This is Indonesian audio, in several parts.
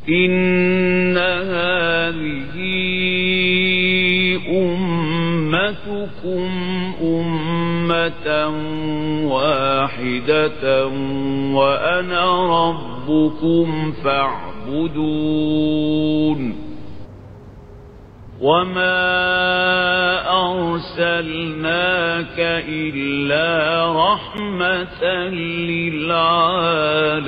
إن هذه أمتكم أمة واحدة وأنا ربكم فاعبدون وما أرسلناك إلا رحمة للعالمين.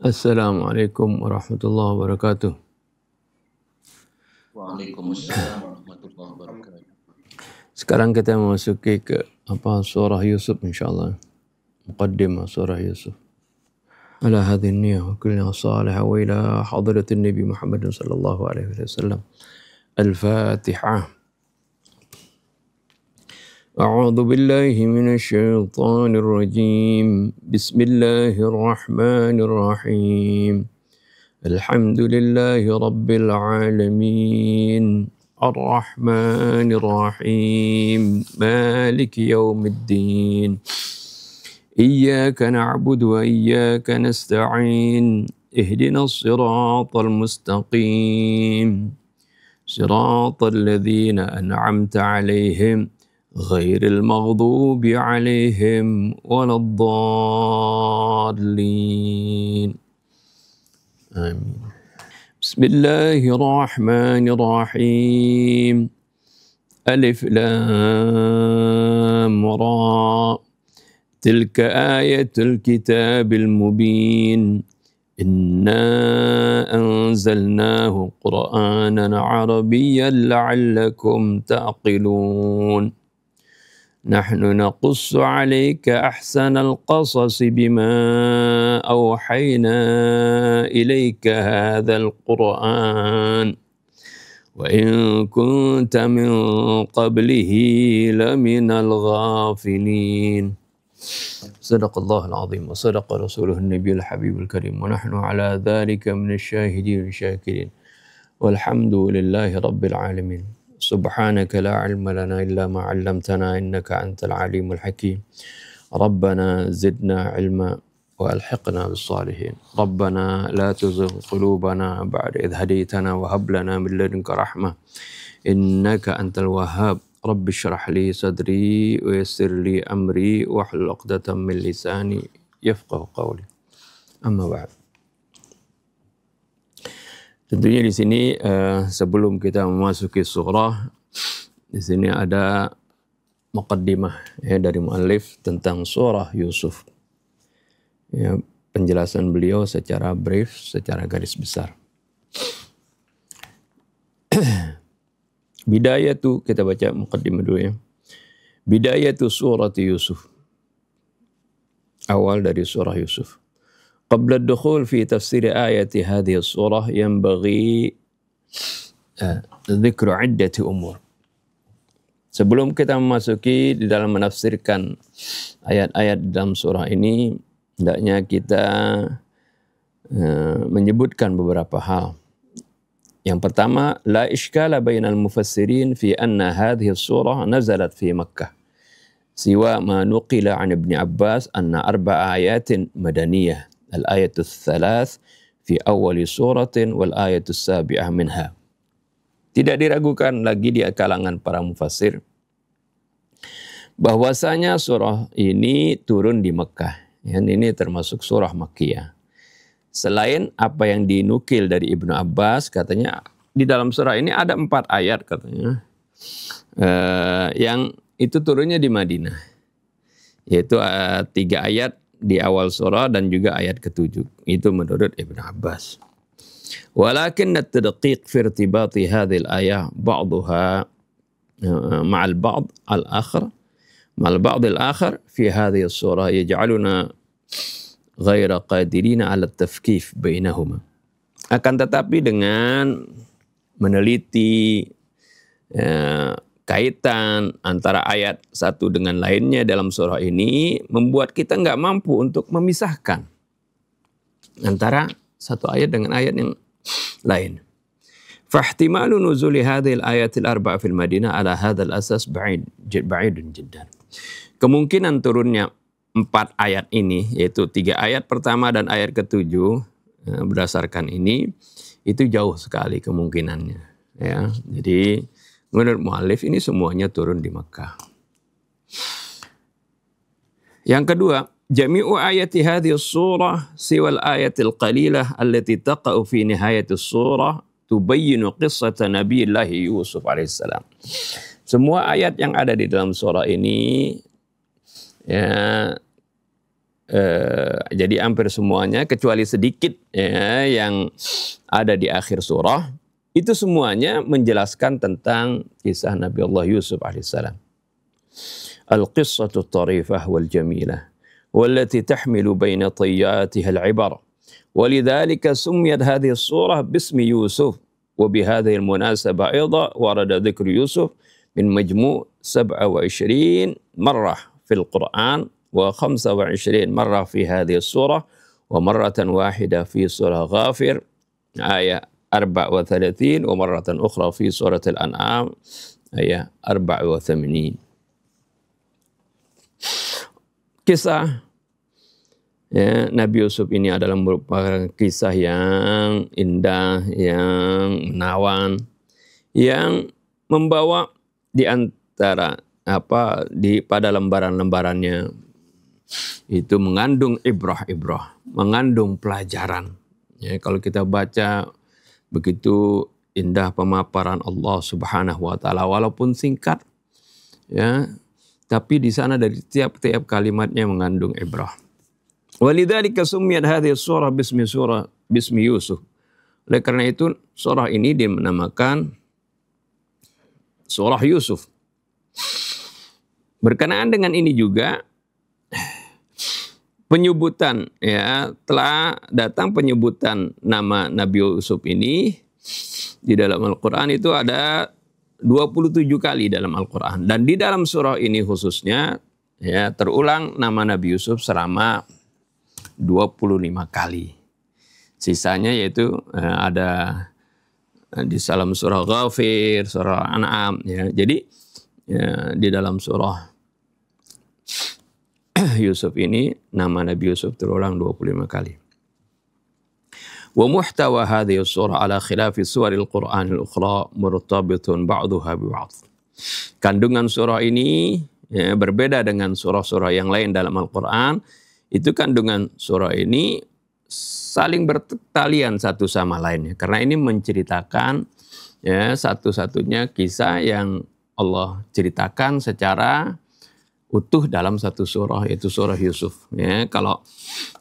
Assalamualaikum warahmatullahi wabarakatuh. Waalaikumsalam warahmatullahi wabarakatuh. Sekarang kita memasuki ke surah Yusuf insyaallah. Muqaddimah surah Yusuf. Ala hadhihi an-niyyah wa kullu salihah wa ila hadratin Nabi Muhammad sallallahu alaihi wasallam. Al-Fatihah. أعوذ بالله من الشيطان الرجيم بسم الله الرحمن الرحيم الحمد لله رب العالمين الرحمن الرحيم مالك يوم الدين إياك نعبد وإياك نستعين اهدنا الصراط المستقيم صراط الذين أنعمت عليهم غير المغضوب عليهم ولا الضالين آمين. بسم الله الرحمن الرحيم ألف لام را تلك آية الكتاب المبين إنا أنزلناه قرآنا عربيا لعلكم تعقلون نحن نقص عليك أحسن القصص بما أوحينا إليك هذا القرآن وإن كنت من قبله لمن الغافلين صدق الله العظيم وصدق رسوله النبي الحبيب الكريم ونحن على ذلك من الشاهدين والشاكرين والحمد لله رب العالمين سبحانك لا علم لنا إلا ما علمتنا إنك أنت العليم الحكيم ربنا زدنا علما وألحقنا بالصالحين ربنا لا تزغ قلوبنا بعد إذ هديتنا وهب لنا من لدنك رحمة إنك أنت الوهاب رب اشرح لي صدري ويسر لي أمري واحلل عقدة من لساني يفقه قولي أما بعد. Tentunya di sini sebelum kita memasuki surah, di sini ada muqaddimah dari muallif tentang surah Yusuf. Ya, penjelasan beliau secara brief, secara garis besar. Bidayatu, kita baca muqaddimah dulu ya. Bidayatu surat Yusuf. Awal dari surah Yusuf. قبل الدخول في تفسير آية هذه السورة ينبغي ذكر عدة أمور. Sebelum kita memasuki di dalam menafsirkan ayat-ayat dalam surah ini, hendaknya kita menyebutkan beberapa hal. Yang pertama, la ishkala bainal mufassirin fi anna hadhihi surah nazalat fi Makkah. Siwa ma nuqila an Ibn Abbas anna arba'a ayatin madaniyah. الآية الثلاث في أول سورة والآية السابعة منها. Tidak diragukan lagi di kalangan para mufassir bahwasanya surah ini turun di Mekah. Ini termasuk surah Makkiyah. Selain apa yang dinukil dari Ibnu Abbas, katanya di dalam surah ini ada 4 ayat katanya yang itu turunnya di Madinah, yaitu 3 ayat di awal surah dan juga ayat ke-7. Itu menurut Ibn Abbas. Walakin at-tadqiq fi irtibati hadhihi al-ayah ba'daha ma'a al-ba'd al-akhar ma'a al-ba'd al-akhar fi hadhihi as-surah yaj'aluna ghayra qadirina 'ala at-tafkif bainahuma. Akan tetapi dengan meneliti kaitan antara ayat satu dengan lainnya dalam surah ini membuat kita nggak mampu untuk memisahkan antara satu ayat dengan ayat yang lain. فاحتمال نزول هذه الآيات الأربع في المدينة على هذا الأساس بعيد جدا. Kemungkinan turunnya 4 ayat ini, yaitu 3 ayat pertama dan ayat ke-7 berdasarkan ini, itu jauh sekali kemungkinannya. Ya, jadi menurut mu'allif ini semuanya turun di Makkah. Yang kedua, jami'u ayati hadhihi surah siwal ayatil qalilah allati taqa'u fi nihayatis surah tubayyinu qissata Nabiyillahi Yusuf alaihissalam. Semua ayat yang ada di dalam surah ini, ya, jadi hampir semuanya kecuali sedikit ya, yang ada di akhir surah, itu semuanya menjelaskan tentang kisah Nabi Allah Yusuf alaihissalam. Al-qissatu tarifah wal jamilah wallati tahmilu baina tayyatiha al-ibar. ولذلك سميت هذه السورة باسم يوسف وبهذه المناسبة أيضا ورد ذكر يوسف من مجموع 27 مرة في القرآن و25 مرة في هذه السورة ومرة واحدة في سورة غافر آية 34 ومرة أخرى في سورة الأنعام آية 84. Kisah ya, Nabi Yusuf ini adalah merupakan kisah yang indah, yang menawan, yang membawa di antara pada lembaran-lembarannya itu mengandung ibrah-ibrah, mengandung pelajaran. Ya, kalau kita baca begitu indah pemaparan Allah Subhanahu wa taala walaupun singkat, ya, tapi di sana dari tiap-tiap kalimatnya mengandung ibrah. Walidzalika summiyat hadhihi surah bismi Yusuf. Oleh karena itu surah ini dinamakan surah Yusuf. Berkenaan dengan ini juga penyebutan, ya, telah datang penyebutan nama Nabi Yusuf ini di dalam Al-Qur'an itu ada 27 kali dalam Al-Quran. Dan di dalam surah ini khususnya, ya, terulang nama Nabi Yusuf selama 25 kali. Sisanya yaitu ada di dalam surah Ghafir, surah An'am. Ya. Jadi ya, di dalam surah Yusuf ini, nama Nabi Yusuf terulang 25 kali. ومحتوى هذه السورة على خلاف سور القرآن الأخرى مرتبط بعضها ببعض. Kandungan surah ini ya, berbeda dengan surah-surah yang lain dalam Al-Quran. Itu kandungan surah ini saling bertalian satu sama lainnya. Karena ini menceritakan ya, satu-satunya kisah yang Allah ceritakan secara utuh dalam satu surah, yaitu surah Yusuf. Ya, kalau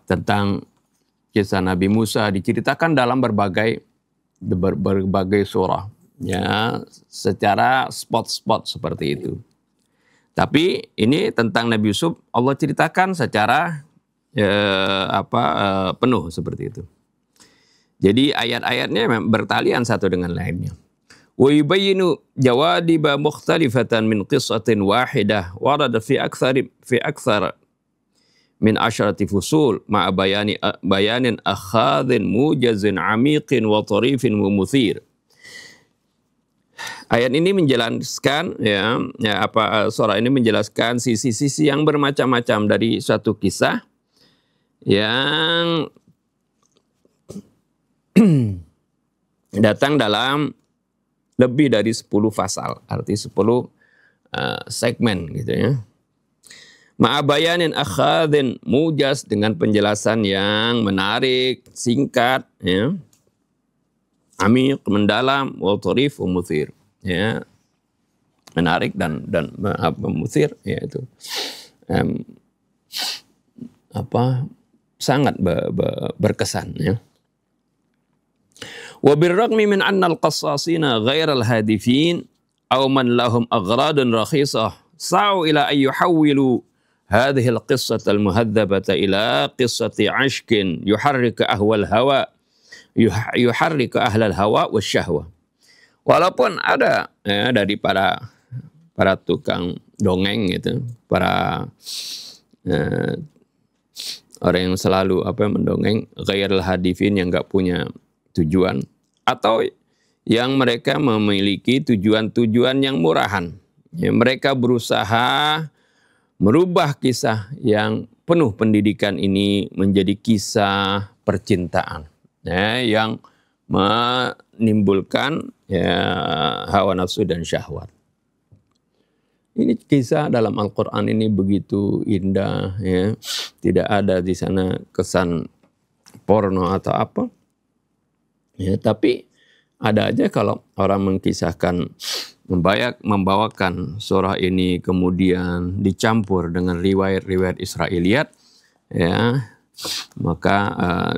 tentang kisah Nabi Musa diceritakan dalam berbagai surah, ya, secara spot-spot seperti itu. Tapi ini tentang Nabi Yusuf Allah ceritakan secara penuh seperti itu. Jadi ayat-ayatnya bertalian satu dengan lainnya. Wa yubayyinu jawadiba mukhtalifatan min qissatin wahidah warada fi akthar min asyrati fusul ma'a bayanin akhadhin mujazin amiqin wa tarifin wa muthir. Ayat ini menjelaskan surah ini menjelaskan sisi-sisi yang bermacam-macam dari suatu kisah yang datang dalam lebih dari 10 fasal, arti 10 segmen gitu ya. Ma'abayanin akhadhin mujaz, dengan penjelasan yang menarik, singkat, ya, amik, mendalam, wa tarif, wa muthir, ya, menarik dan muthir, yaitu sangat berkesan, ya. Wa birragmi min anna al-qassasina ghairal hadifin aw man lahum aghradun rakhisah sa'u ila an yuhawwilu هذه القصة المهذبة إلى قصة عشق يحرك أهل الهوى والشهوة. Walaupun ada ya, dari para tukang dongeng gitu, para orang yang selalu mendongeng ghairul hadifin, yang nggak punya tujuan, atau yang mereka memiliki tujuan-tujuan yang murahan. Ya, mereka berusaha merubah kisah yang penuh pendidikan ini menjadi kisah percintaan, ya, yang menimbulkan ya, hawa nafsu dan syahwat. Ini kisah dalam Al-Quran ini begitu indah, ya. Tidak ada di sana kesan porno atau apa. Ya, tapi ada aja kalau orang mengkisahkan, membawakan surah ini kemudian dicampur dengan riwayat-riwayat Israiliyat, ya, maka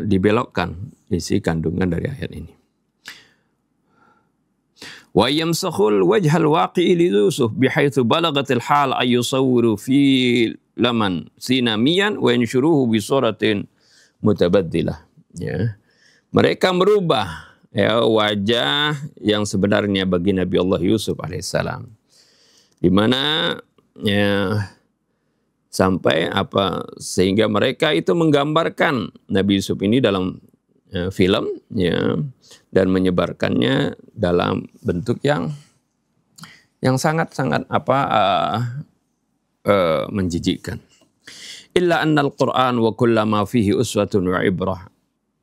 dibelokkan isi kandungan dari ayat ini. Wa yamsakhul wajhal waqi'i li Yusuf bihaitsu balagatil hal ay yusawwiru fi laman sinamiyan wa yanshuruhu bi suratin mutabaddilah. Ya. Mereka merubah, ya, wajah yang sebenarnya bagi Nabi Allah Yusuf alaihissalam, di mana ya, sampai apa sehingga mereka itu menggambarkan Nabi Yusuf ini dalam film, ya, dan menyebarkannya dalam bentuk yang sangat-sangat menjijikkan. Illa annal Qur'an wa kullama fihi uswatun wa ibrah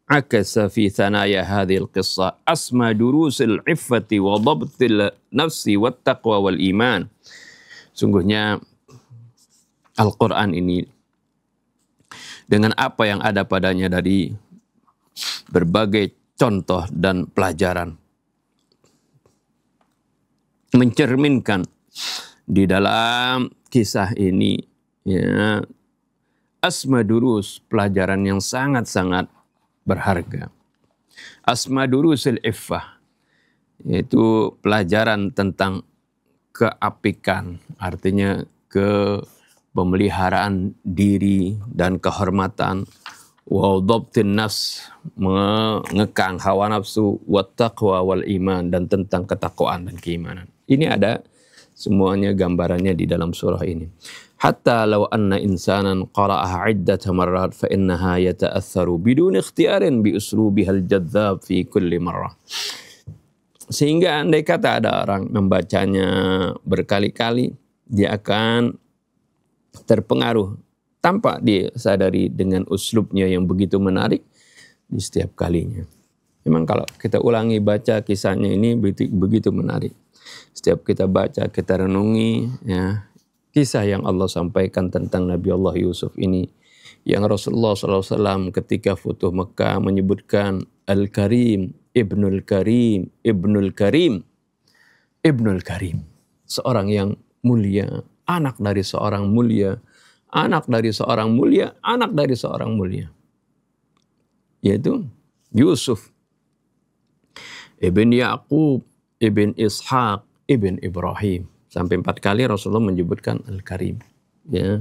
akasa fi thanaya hadhil qissah asma durusil iffati wa dhabtil nafsi wat taqwa wal iman. Sungguhnya Al-Quran ini dengan apa yang ada padanya dari berbagai contoh dan pelajaran mencerminkan di dalam kisah ini, ya, asma durus, pelajaran yang sangat-sangat berharga. Asma durusil iffah, yaitu pelajaran tentang keapikan, artinya pemeliharaan diri dan kehormatan, wa dhabtin nafs, mengekang hawa nafsu, wa taqwa wal iman, dan tentang ketakwaan dan keimanan. Ini ada semuanya gambarannya di dalam surah ini. Hatta law anna insanan qara'aha 'iddata marrat fa innaha yata'atharu bidun ikhtiyarin bi uslubihal jadzab fi kulli marrah. Sehingga andai kata ada orang membacanya berkali-kali, dia akan terpengaruh tanpa disadari dengan uslubnya yang begitu menarik di setiap kalinya. Memang kalau kita ulangi baca kisahnya ini begitu menarik. Setiap kita baca, kita renungi, ya, kisah yang Allah sampaikan tentang Nabi Allah Yusuf ini, yang Rasulullah SAW ketika Futuh Mekah menyebutkan Al-Karim, Ibnul Karim, Ibnul Karim, Ibnul Karim, seorang yang mulia, anak dari seorang mulia, anak dari seorang mulia, anak dari seorang mulia, yaitu Yusuf ibn Yaqub, ibn Ishaq, ibn Ibrahim. Sampai 4 kali Rasulullah menyebutkan Al-Karim, ya.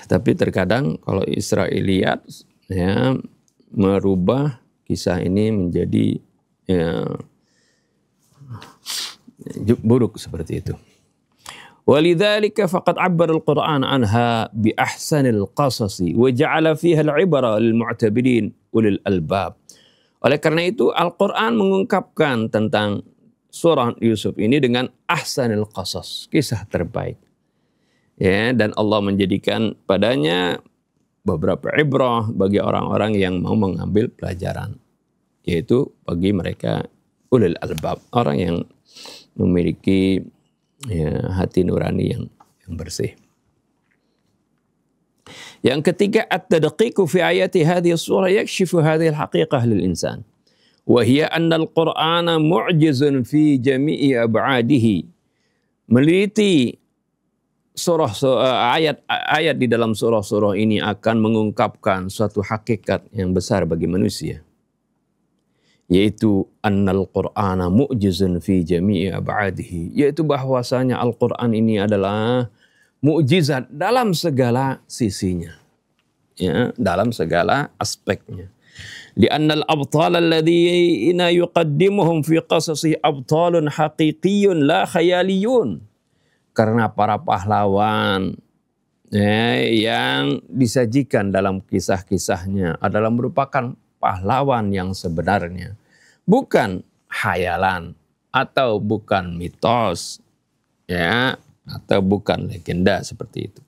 Tapi terkadang kalau Israiliyat, ya, merubah kisah ini menjadi, ya, buruk seperti itu. Walidzalika faqad 'abbara al-Qur'an anha bi ahsanil qasasi wa ja'ala fiha al-'ibra lil mu'tabirin ulil albab. Oleh karena itu Al-Qur'an mengungkapkan tentang surah Yusuf ini dengan ahsanil qasas, kisah terbaik. Ya, dan Allah menjadikan padanya beberapa ibrah bagi orang-orang yang mau mengambil pelajaran, yaitu bagi mereka ulil albab, orang yang memiliki, ya, hati nurani yang bersih. Yang ketiga, at-tadqiqu fi ayati hadhihi surah yakshifu hadhihi al-haqiqah lil insan. Wa hiya anna al-Qur'ana mu'jizun fi jami'i ab'adihi. Meliti ayat di dalam surah-surah ini akan mengungkapkan suatu hakikat yang besar bagi manusia, yaitu annal Qur'ana mu'jizun fi jami'i ab'adihi, yaitu bahwasanya Al-Qur'an ini adalah mukjizat dalam segala sisinya, ya, dalam segala aspeknya. Li'annal abtal alladhina yuqaddimuhum fi qasasi abtalun haqiqiyyun la khayaliyun. Karena para pahlawan, ya, yang disajikan dalam kisah-kisahnya adalah merupakan pahlawan yang sebenarnya, bukan hayalan atau bukan mitos, ya, atau bukan legenda seperti itu.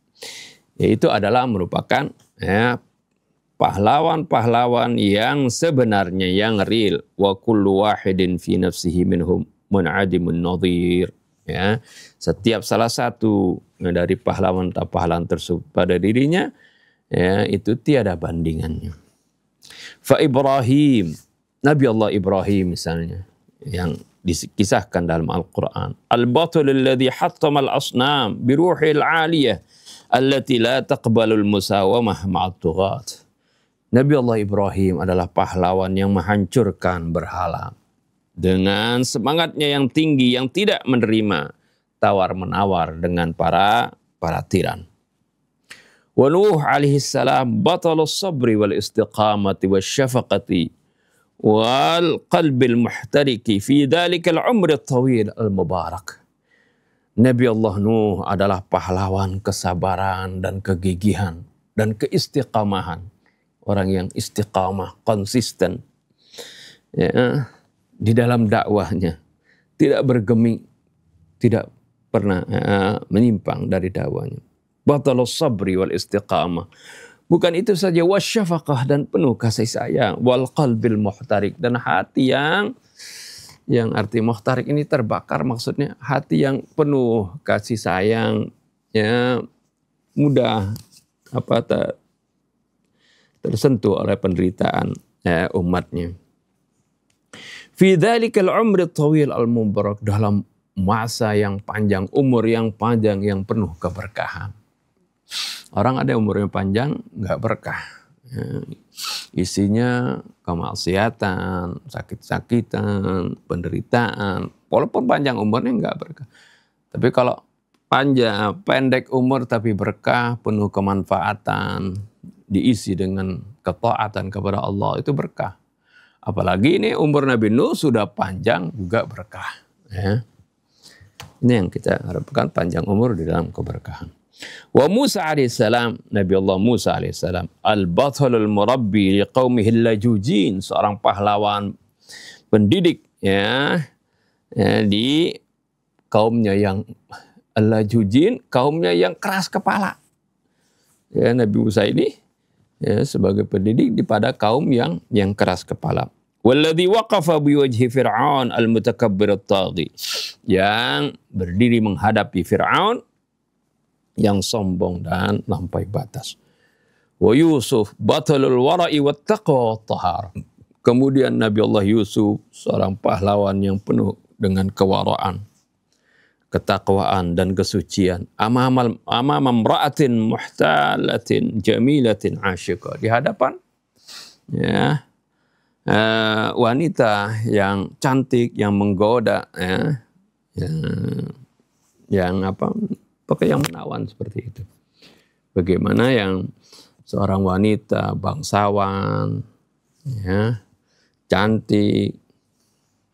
Yaitu adalah merupakan ya, pahlawan-pahlawan yang sebenarnya, yang real. Wa kullu wahidin fi nafsihi minhum mun'adimun nadhir. Ya, setiap salah satu dari pahlawan tersebut pada dirinya, ya, itu tiada bandingannya. Fa Ibrahim, Nabi Allah Ibrahim misalnya, yang dikisahkan dalam Al-Quran. Al-batul alladhi hattama al-asnam biruhil aliyah allati la taqbalul musawamah ma'at tughat. Nabi Allah Ibrahim adalah pahlawan yang menghancurkan berhala dengan semangatnya yang tinggi, yang tidak menerima tawar-menawar dengan para tiran. Wa Nuh alaihi salam batalus sabri wal istiqamati wasyafaqati wal qalbil muhtariki fi dhalikal umri tawil al-mubarak. Nabi Allah Nuh adalah pahlawan kesabaran dan kegigihan dan keistiqamahan. Orang yang istiqamah, konsisten, ya, di dalam dakwahnya, tidak bergeming, tidak pernah menyimpang dari dakwahnya. Batalus sabri wal istiqamah. Bukan itu saja, wasyafaqah, dan penuh kasih sayang, wal qalbil muhtarik, dan hati yang arti muhtarik ini terbakar, maksudnya hati yang penuh kasih sayang, ya, mudah tersentuh oleh penderitaan umatnya. Fi dzalikal umri tawil al-mubarak, dalam masa yang panjang, umur yang panjang yang penuh keberkahan. Orang ada umurnya panjang nggak berkah, ya, isinya kemaksiatan, sakit-sakitan, penderitaan. Walaupun panjang umurnya nggak berkah. Tapi kalau pendek umur tapi berkah, penuh kemanfaatan, diisi dengan ketaatan kepada Allah, itu berkah. Apalagi ini umur Nabi Nuh sudah panjang juga berkah. Ya. Ini yang kita harapkan, panjang umur di dalam keberkahan. Wa Musa alaihissalam, Nabi Allah Musa alaihissalam, al-bathalul murabbi liqaumihi al-lajujin, seorang pahlawan pendidik, ya, di kaumnya yang al-lajujin, kaumnya yang keras kepala. Ya, Nabi Musa ini, ya, sebagai pendidik pada kaum yang keras kepala. Walladzi waqafa biwajhi Fir'aun al-mutakabbir at-taghi, yang berdiri menghadapi Fir'aun yang sombong dan lampaui batas. Wa Yusuf batalul wara'i wat taqwa wat tahar. Kemudian Nabi Allah Yusuf, seorang pahlawan yang penuh dengan kewaraan, ketakwaan dan kesucian. Amam imra'atin muhtalatin jamilatin asyiqah, di hadapan, ya, wanita yang cantik, yang menggoda, ya, yang yang menawan seperti itu. Bagaimana yang seorang wanita bangsawan, ya, cantik,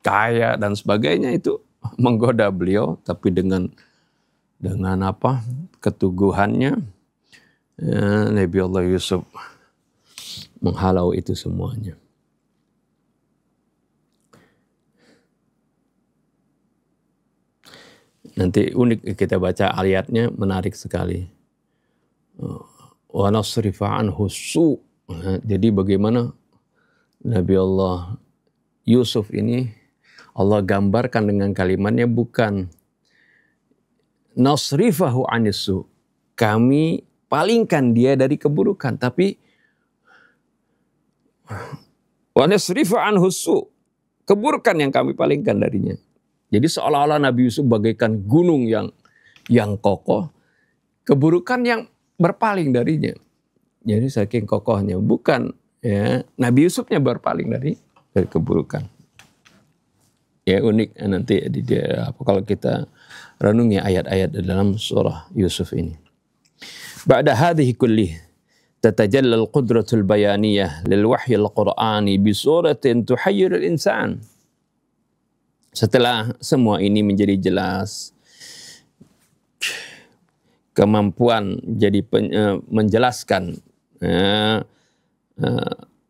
kaya dan sebagainya, itu menggoda beliau, tapi dengan keteguhannya, ya, Nabi Allah Yusuf menghalau itu semuanya. Nanti unik kita baca ayatnya, menarik sekali. Wa nasrifa anhu su. Jadi bagaimana Nabi Allah Yusuf ini Allah gambarkan dengan kalimatnya, bukan nasrifahu anisu, kami palingkan dia dari keburukan, tapi wa nasrifa anhu su, keburukan yang kami palingkan darinya. Jadi seolah-olah Nabi Yusuf bagaikan gunung yang kokoh, keburukan yang berpaling darinya. Jadi saking kokohnya, bukan, ya, Nabi Yusufnya berpaling dari keburukan. Ya, unik nanti kalau kita renungi ayat-ayat dalam surah Yusuf ini. Ba'da hadhihi kullih tatajalla al-qudratul bayaniyah lil wahyi al-Qur'ani bi suratin tuhayyir al-insan. Setelah semua ini menjadi jelas, kemampuan jadi menjelaskan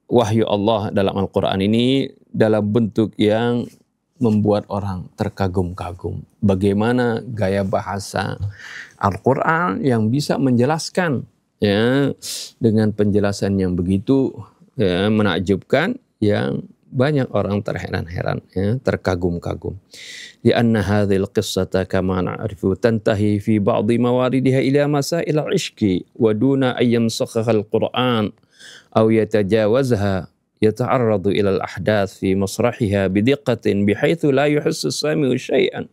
wahyu Allah dalam Al-Quran ini dalam bentuk yang membuat orang terkagum-kagum. Bagaimana gaya bahasa Al-Quran yang bisa menjelaskan ya dengan penjelasan yang begitu ya, menakjubkan, yang banyak orang terheran-heran, ya, terkagum-kagum. Lianna hadhil qissata kama na'rifu tantahi fi ba'dhi mawaridiha ila masail al-ishqi wa duna an yamsakhaha al-Qur'an aw yatajawazha yata'arradu ila al-ahdath fi masrahiha bidiqqatin bihaitsu la yuhissu as-sami'u syai'an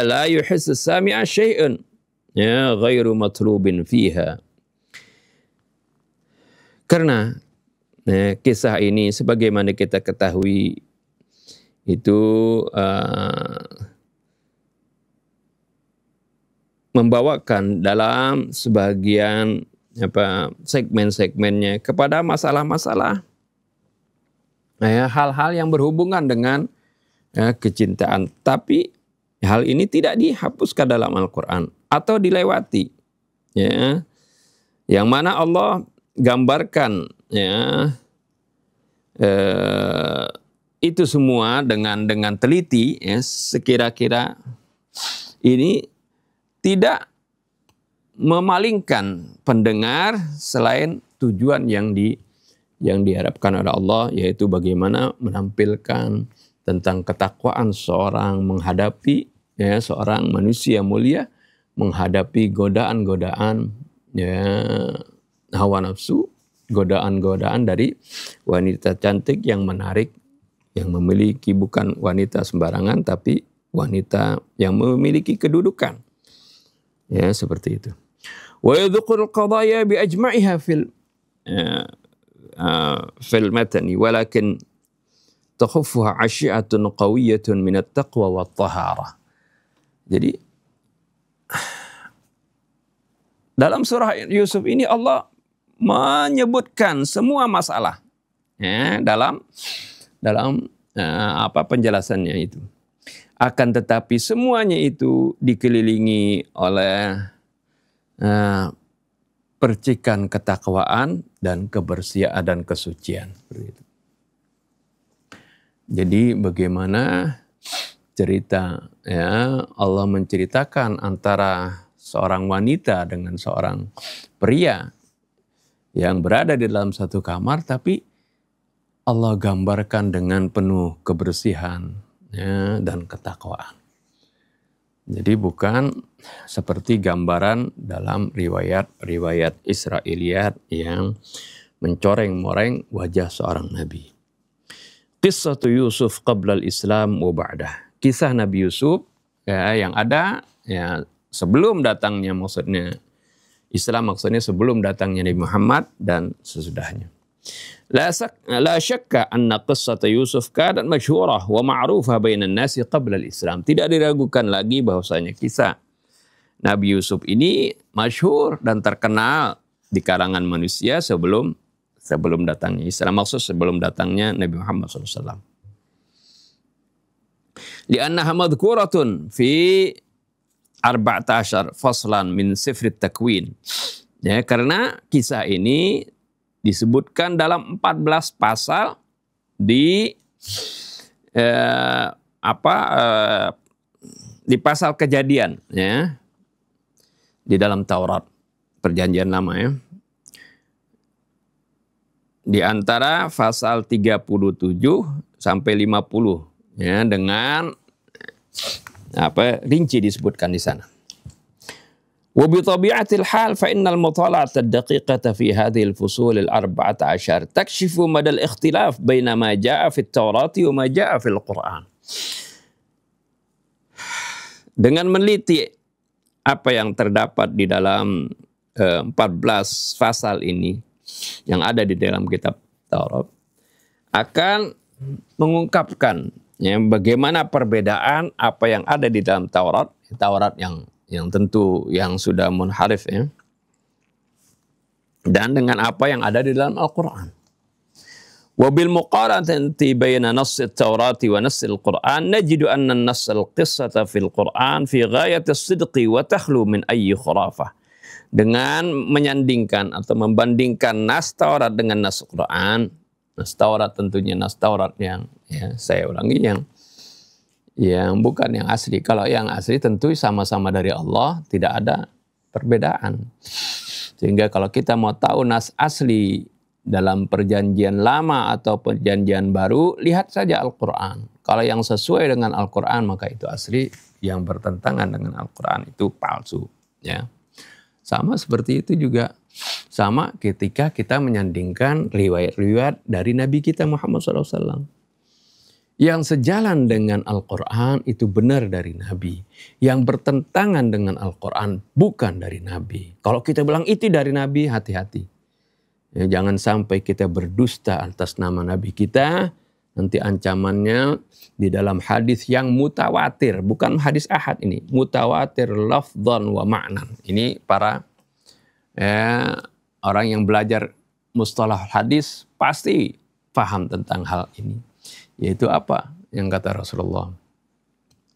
la yuhissu as-sami'a syai'an ya ghairu matlubin fiha. Karena kisah ini sebagaimana kita ketahui itu membawakan dalam sebagian segmen-segmennya kepada masalah-masalah hal-hal yang berhubungan dengan kecintaan, tapi hal ini tidak dihapuskan dalam Al-Quran atau dilewati, ya, yang mana Allah gambarkan ya itu semua dengan teliti, ya, sekira-kira ini tidak memalingkan pendengar selain tujuan yang diharapkan oleh Allah, yaitu bagaimana menampilkan tentang ketakwaan seorang menghadapi, ya, seorang manusia mulia menghadapi godaan-godaan, ya, hawa nafsu, godaan-godaan dari wanita cantik yang menarik, yang memiliki bukan wanita sembarangan tapi wanita yang memiliki kedudukan, ya, seperti itu. Wa yadhkurul qadaya bi ajma'iha fil matni walakin takhuffuha 'ashi'atun qawiyyatun min at-taqwa wa at-taharah. Jadi dalam surah Yusuf ini Allah menyebutkan semua masalah, ya, dalam penjelasannya itu. Akan tetapi semuanya itu dikelilingi oleh percikan ketakwaan dan kebersihan dan kesucian. Jadi bagaimana cerita, ya, Allah menceritakan antara seorang wanita dengan seorang pria yang berada di dalam satu kamar, tapi Allah gambarkan dengan penuh kebersihan, ya, dan ketakwaan. Jadi bukan seperti gambaran dalam riwayat Israiliyat yang mencoreng-moreng wajah seorang nabi. Qissatu Yusuf qabla al-Islam wa ba'dah. Kisah Nabi Yusuf, ya, yang ada, ya, sebelum datangnya, maksudnya Islam, maksudnya sebelum datangnya Nabi Muhammad dan sesudahnya. La syakka anna qissata Yusuf kanat masyhurah wa ma'rufah bainan nasi qabla al-Islam. Tidak diragukan lagi bahwasanya kisah Nabi Yusuf ini masyhur dan terkenal di kalangan manusia sebelum datangnya Islam, maksud sebelum datangnya Nabi Muhammad SAW. Li'annaha madhkuratun fi 14 faslan min sifri takwin. Ya, karena kisah ini disebutkan dalam 14 pasal di pasal Kejadian, ya, di dalam Taurat Perjanjian Lama, ya. Di antara pasal 37 sampai 50, ya, dengan rinci disebutkan di sana. وبطبيعة الحال فإن المطالعة الدقيقة في هذه الفصول 14 تكشف مدى الاختلاف بين ما جاء في التوراة وما جاء في القرآن. Dengan meneliti apa yang terdapat di dalam 14 pasal ini yang ada di dalam kitab Taurat akan mengungkapkan, ya, bagaimana perbedaan apa yang ada di dalam Taurat yang tentu yang sudah munharif, ya, dan dengan apa yang ada di dalam Al-Quran. Wabil muqaranati baina nass at-Taurat wa nass al-Quran najidu anna nass al-qissata fil Quran fi ghayati as-sidqi wa takhlu min ayyi khurafah. Dengan menyandingkan atau membandingkan nas Taurat dengan nas Quran, nas Taurat tentunya nas Taurat yang, ya, saya ulangi, yang yang bukan yang asli. Kalau yang asli tentu sama-sama dari Allah, tidak ada perbedaan. Sehingga kalau kita mau tahu nas asli dalam perjanjian lama atau perjanjian baru, lihat saja Al-Quran. Kalau yang sesuai dengan Al-Quran maka itu asli, yang bertentangan dengan Al-Quran itu palsu. Ya. Sama seperti itu juga. Sama ketika kita menyandingkan riwayat-riwayat dari Nabi kita Muhammad SAW. Yang sejalan dengan Al-Quran itu benar dari Nabi. Yang bertentangan dengan Al-Quran bukan dari Nabi. Kalau kita bilang itu dari Nabi, hati-hati. Ya, jangan sampai kita berdusta atas nama Nabi kita. Nanti ancamannya di dalam hadis yang mutawatir. Bukan hadis ahad ini. Mutawatir lafdhan wa ma'nan. Ini para orang yang belajar mustalah hadis pasti paham tentang hal ini. Yaitu apa yang kata Rasulullah?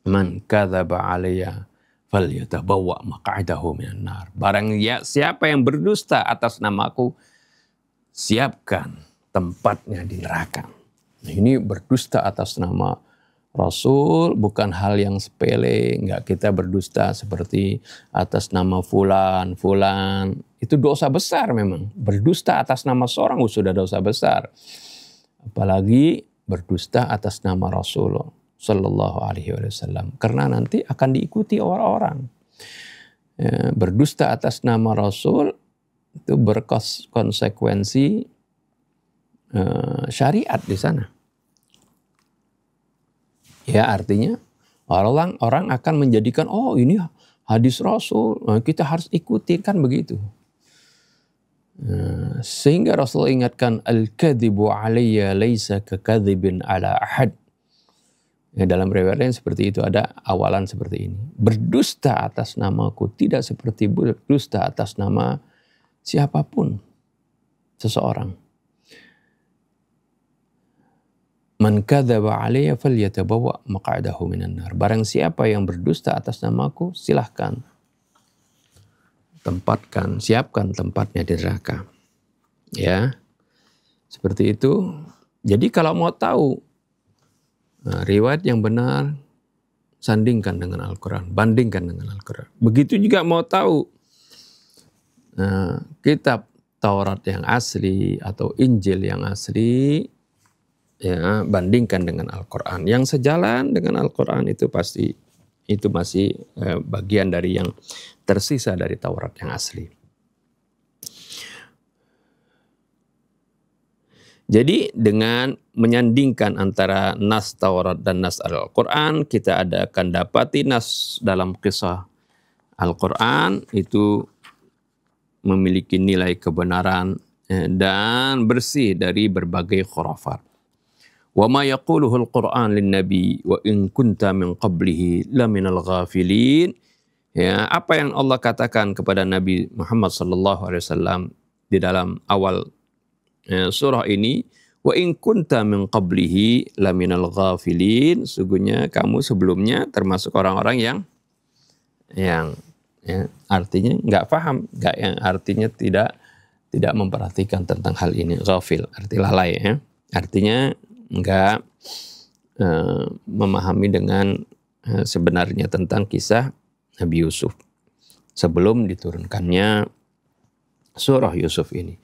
Man kadzaba alayya falyatabawwa maq'adahu minan nar. Barang siapa yang berdusta atas namaku, siapkan tempatnya di neraka. Nah, ini berdusta atas nama Rasul bukan hal yang sepele. Enggak, kita berdusta seperti atas nama fulan. Itu dosa besar memang. Berdusta atas nama seorang sudah dosa besar. Apalagi berdusta atas nama Rasulullah Sallallahu Alaihi Wasallam. Karena nanti akan diikuti orang-orang. Ya, berdusta atas nama Rasul itu berkonsekuensi syariat di sana. Ya, artinya orang akan menjadikan, oh ini hadis Rasul, kita harus ikuti, kan begitu. Sehingga Rasul ingatkan, al-kadhibu alayya laysa kakadhibin ala ahad. Ya, dalam riwayat seperti itu ada awalan seperti ini. Berdusta atas namaku tidak seperti berdusta atas nama siapapun seseorang. Man kadzaba alayya falyatabawwa maq'adahu minan nar. Barang siapa yang berdusta atas namaku, silahkan siapkan tempatnya di neraka. Ya. Seperti itu. Jadi kalau mau tahu riwayat yang benar, sandingkan dengan Al-Quran, bandingkan dengan Al-Quran. Begitu juga mau tahu kitab Taurat yang asli atau Injil yang asli, ya, bandingkan dengan Al-Quran. Yang sejalan dengan Al-Quran itu pasti itu masih bagian dari yang tersisa dari Taurat yang asli. Jadi dengan menyandingkan antara nas Taurat dan nas Al-Quran, kita akan dapati nas dalam kisah Al-Quran itu memiliki nilai kebenaran dan bersih dari berbagai khurafat. Wa ma yaquluhu al-Qur'an lin-nabi wa in kunta min qablihi laminal ghafilin. Ya, apa yang Allah katakan kepada Nabi Muhammad sallallahu alaihi wasallam di dalam awal surah ini, wa in kunta min qablihi laminal ghafilin, sungguhnya kamu sebelumnya termasuk orang-orang yang artinya enggak paham, yang artinya tidak memperhatikan tentang hal ini. Ghafil arti lalai, ya. Artinya enggak memahami dengan sebenarnya tentang kisah Nabi Yusuf sebelum diturunkannya surah Yusuf ini.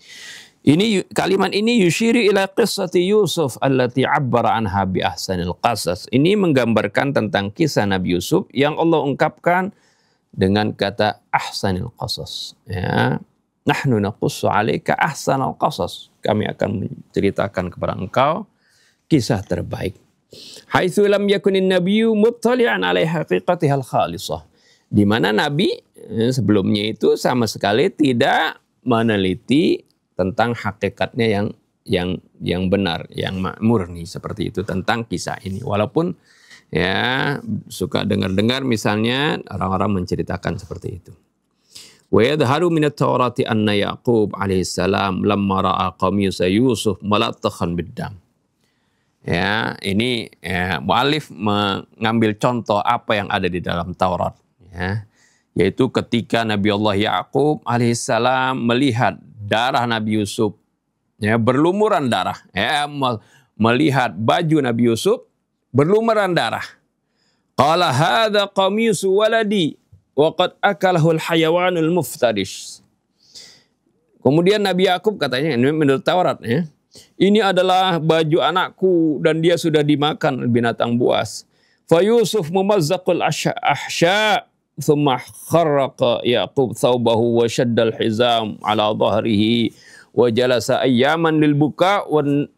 Ini kalimat ini yushiri ila qissati Yusuf allati 'abbara anha bi ahsanil qasas. Ini menggambarkan tentang kisah Nabi Yusuf yang Allah ungkapkan dengan kata ahsanil qasas. Ya, nahnu naqussu 'alaika ahsanal qasas. Kami akan menceritakan kepada engkau kisah terbaik. Haitsu lam yakunin nabiyyu muttali'an 'ala haqiqatihal khalisah. Di mana Nabi sebelumnya itu sama sekali tidak meneliti tentang hakikatnya yang benar, yang murni seperti itu tentang kisah ini. Walaupun ya suka dengar-dengar misalnya orang-orang menceritakan seperti itu. Wa yadharu min at-Taurati anna Yaqub alaihi salam lamma ra'a qamisa Yusuf malatakhan biddam. Ya, ini mu'allif mengambil contoh apa yang ada di dalam Taurat, ya. Yaitu ketika Nabi Allah Yaqub alaihissalam melihat darah Nabi Yusuf, ya, berlumuran darah, ya, melihat baju Nabi Yusuf berlumuran darah, Qala hadza qamisu waladi wa qad akalahu al-hayawanul muftarish. Kemudian Nabi Yakub katanya, ini menurut Taurat ya, ini adalah baju anakku dan dia sudah dimakan binatang buas. Fa Yusuf mumazzaqul ahsya thumma kharraqa Yaqub thawbahu wa shaddal hizam ala dhahrihi wa jalasa ayyaman lil buka wan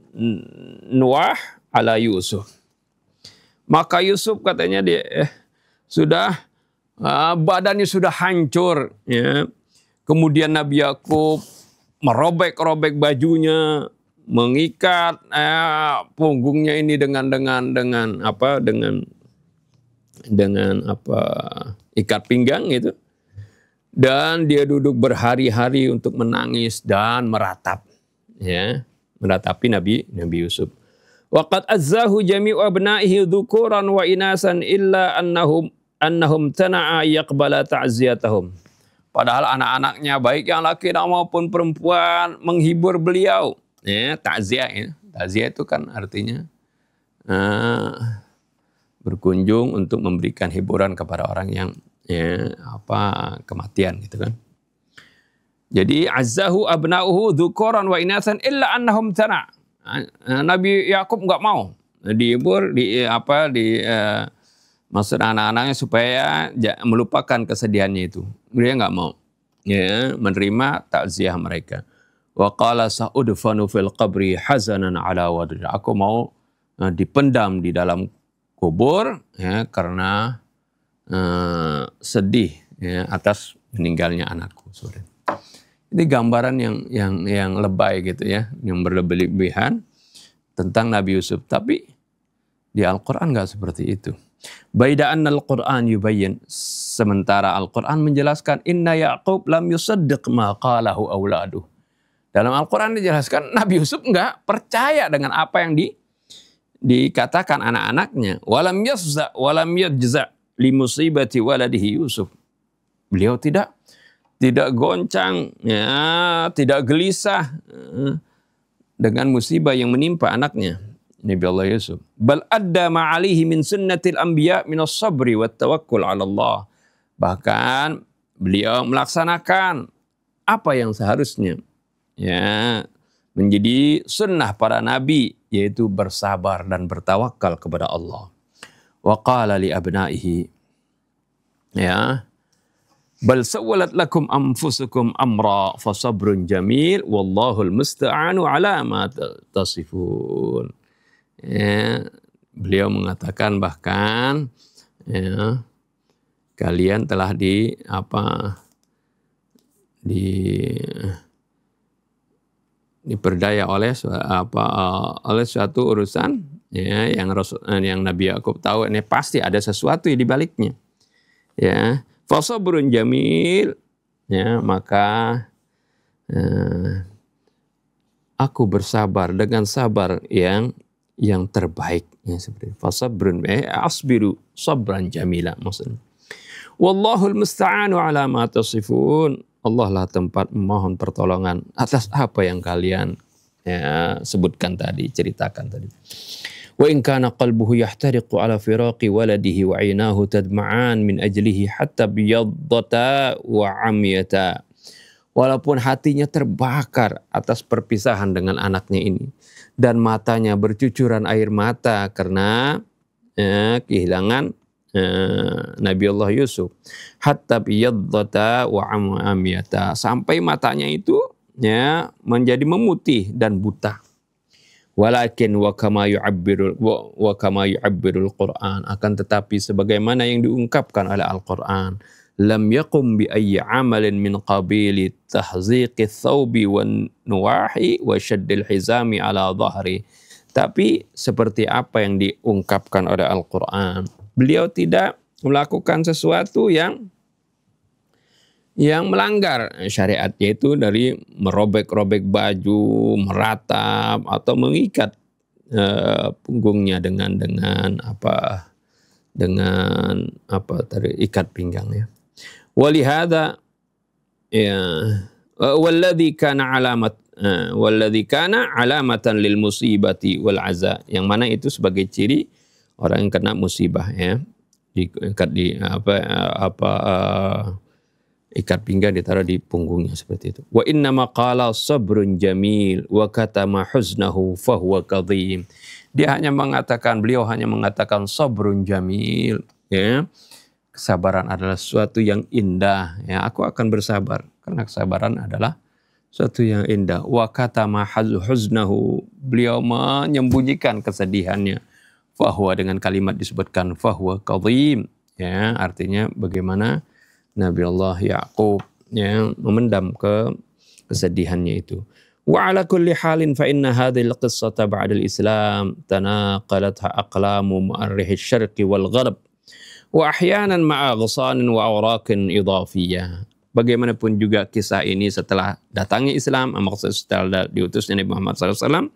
nuwah ala Yusuf. Maka Yusuf katanya dia sudah badannya sudah hancur ya. Kemudian Nabi Yakub merobek-robek bajunya, mengikat punggungnya ini dengan ikat pinggang gitu. Dan dia duduk berhari-hari untuk menangis dan meratap ya, meratapi Nabi Yusuf. Waqad azzahu jami'u abna'ihi dzukuran wa inasan illa annahum tana'a yaqbala ta'ziyatahum. Padahal anak-anaknya baik yang laki maupun perempuan menghibur beliau. Ya, takziah ya. Takziah itu kan artinya berkunjung untuk memberikan hiburan kepada orang yang kematian gitu kan. Jadi azzahu abna'uhu dzukuran wa inasan illa annahum tana'a. Nabi Yakub nggak mau dihibur, maksud anak-anaknya supaya melupakan kesedihannya itu. Dia nggak mau ya, menerima takziah mereka. Wa qala sa'udfanu fil qabri hazanan ala wadri. Aku mau dipendam di dalam kubur ya, karena sedih ya, atas meninggalnya anakku. Ini gambaran yang lebay gitu ya, yang berlebihan tentang Nabi Yusuf. Tapi di Al-Quran nggak seperti itu. Baida anna al-Quran yubayyin. Sementara Al-Quran menjelaskan inna Yaqub lam yusaddiq ma qalahu auladuh. Dalam Al-Quran dijelaskan Nabi Yusuf nggak percaya dengan apa yang dikatakan anak-anaknya. Walam yajza li musibati waladihi Yusuf. Beliau tidak goncang, ya, tidak gelisah dengan musibah yang menimpa anaknya Nabi Allah Yusuf. Bal adda ma'alihi min sunnatil anbiya min as-sabri wat tawakkul 'ala Allah. Bahkan beliau melaksanakan apa yang seharusnya ya menjadi sunnah para nabi, yaitu bersabar dan bertawakal kepada Allah. Wa qala li abnaihi ya bal sawwalat lakum anfusukum amra fasabrun jamil wallahul musta'anu ala ma tasifun. Ya, beliau mengatakan bahkan ya, kalian telah diperdaya oleh suatu urusan ya, yang Nabi Yakub tahu ini pasti ada sesuatu di baliknya. Ya, fasabrun jamil ya, maka aku bersabar dengan sabar yang terbaik ya, seperti fasabrun asbiru sabran jamila maksudnya. Wallahul musta'anu ala ma tasifun. Allah lah tempat memohon pertolongan atas apa yang kalian ya, sebutkan tadi, ceritakan tadi. Wa in kana qalbuhu yahtariqu ala firaqi waladihi wa 'ainahu tadma'an min ajlihi hatta biyaddata wa 'amyata. Walaupun hatinya terbakar atas perpisahan dengan anaknya ini dan matanya bercucuran air mata karena kehilangan Nabi Allah Yusuf, hatta biyaddata wa 'amyata, sampai matanya itu ya menjadi memutih dan buta. Walakin wa kama yu'abbirul Qur'an, akan tetapi sebagaimana yang diungkapkan oleh Al-Qur'an, lam yaqum bi ayyi 'amalin min qabili tahziqi thawbi wan nuwahi wa shaddil hizami ala dhahri. Tapi seperti apa yang diungkapkan oleh Al-Qur'an, beliau tidak melakukan sesuatu yang melanggar syariat, yaitu dari merobek-robek baju, meratap atau mengikat punggungnya dengan tadi ikat pinggangnya. Walihada ya walladzi kana alamatan lil musibati wal aza, yang mana itu sebagai ciri orang yang kena musibah ya, diikat di ikat pinggang ditaruh di punggungnya seperti itu. Wa inna ma qala sabrun jamil wa katama huznahu fahuwa kadhim. Beliau hanya mengatakan sabrun jamil, ya. Kesabaran adalah sesuatu yang indah, ya. Aku akan bersabar karena kesabaran adalah sesuatu yang indah. Wa katama huznahu, beliau menyembunyikan kesedihannya. Fahuwa, dengan kalimat disebutkan fahuwa kadhim, ya, artinya bagaimana Nabi Allah Ya'qub, ya, memendam kesedihannya itu. Wa ala kulli halin fa inna hadhihi al-qissata ba'da al-Islam tanaqalatha aqlamu mu'arrikh asy-syarq wal gharb wa ahyanan ma'a ghasanin wa awraqin idhafiyah. Bagaimanapun juga kisah ini setelah datangnya Islam, maksudnya setelah diutusnya Nabi Muhammad SAW,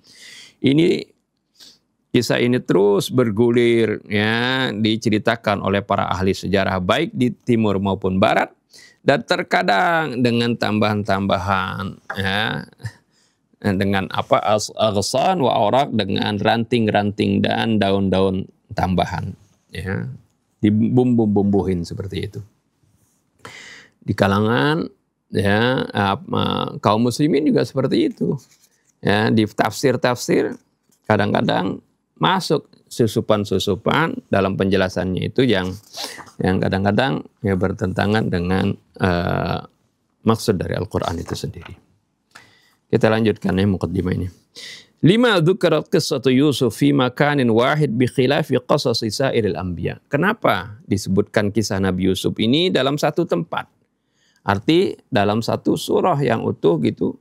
kisah ini terus bergulir, ya, diceritakan oleh para ahli sejarah baik di timur maupun barat, dan terkadang dengan tambahan-tambahan, ya, dengan aghsan wa awraq, dengan ranting-ranting dan daun-daun tambahan, ya, dibumbu-bumbuhin seperti itu. Di kalangan, ya, kaum muslimin juga seperti itu, ya, di tafsir-tafsir kadang-kadang masuk susupan-susupan dalam penjelasannya itu yang kadang-kadang, ya, bertentangan dengan maksud dari Al-Quran itu sendiri. Kita lanjutkan, ya, muqaddimah ini. Lima dzukrat qissatu Yusuf fi makanin wahid bi khilafi qasasi sa'iril anbiya. Kenapa disebutkan kisah Nabi Yusuf ini dalam satu tempat? Arti dalam satu surah yang utuh gitu.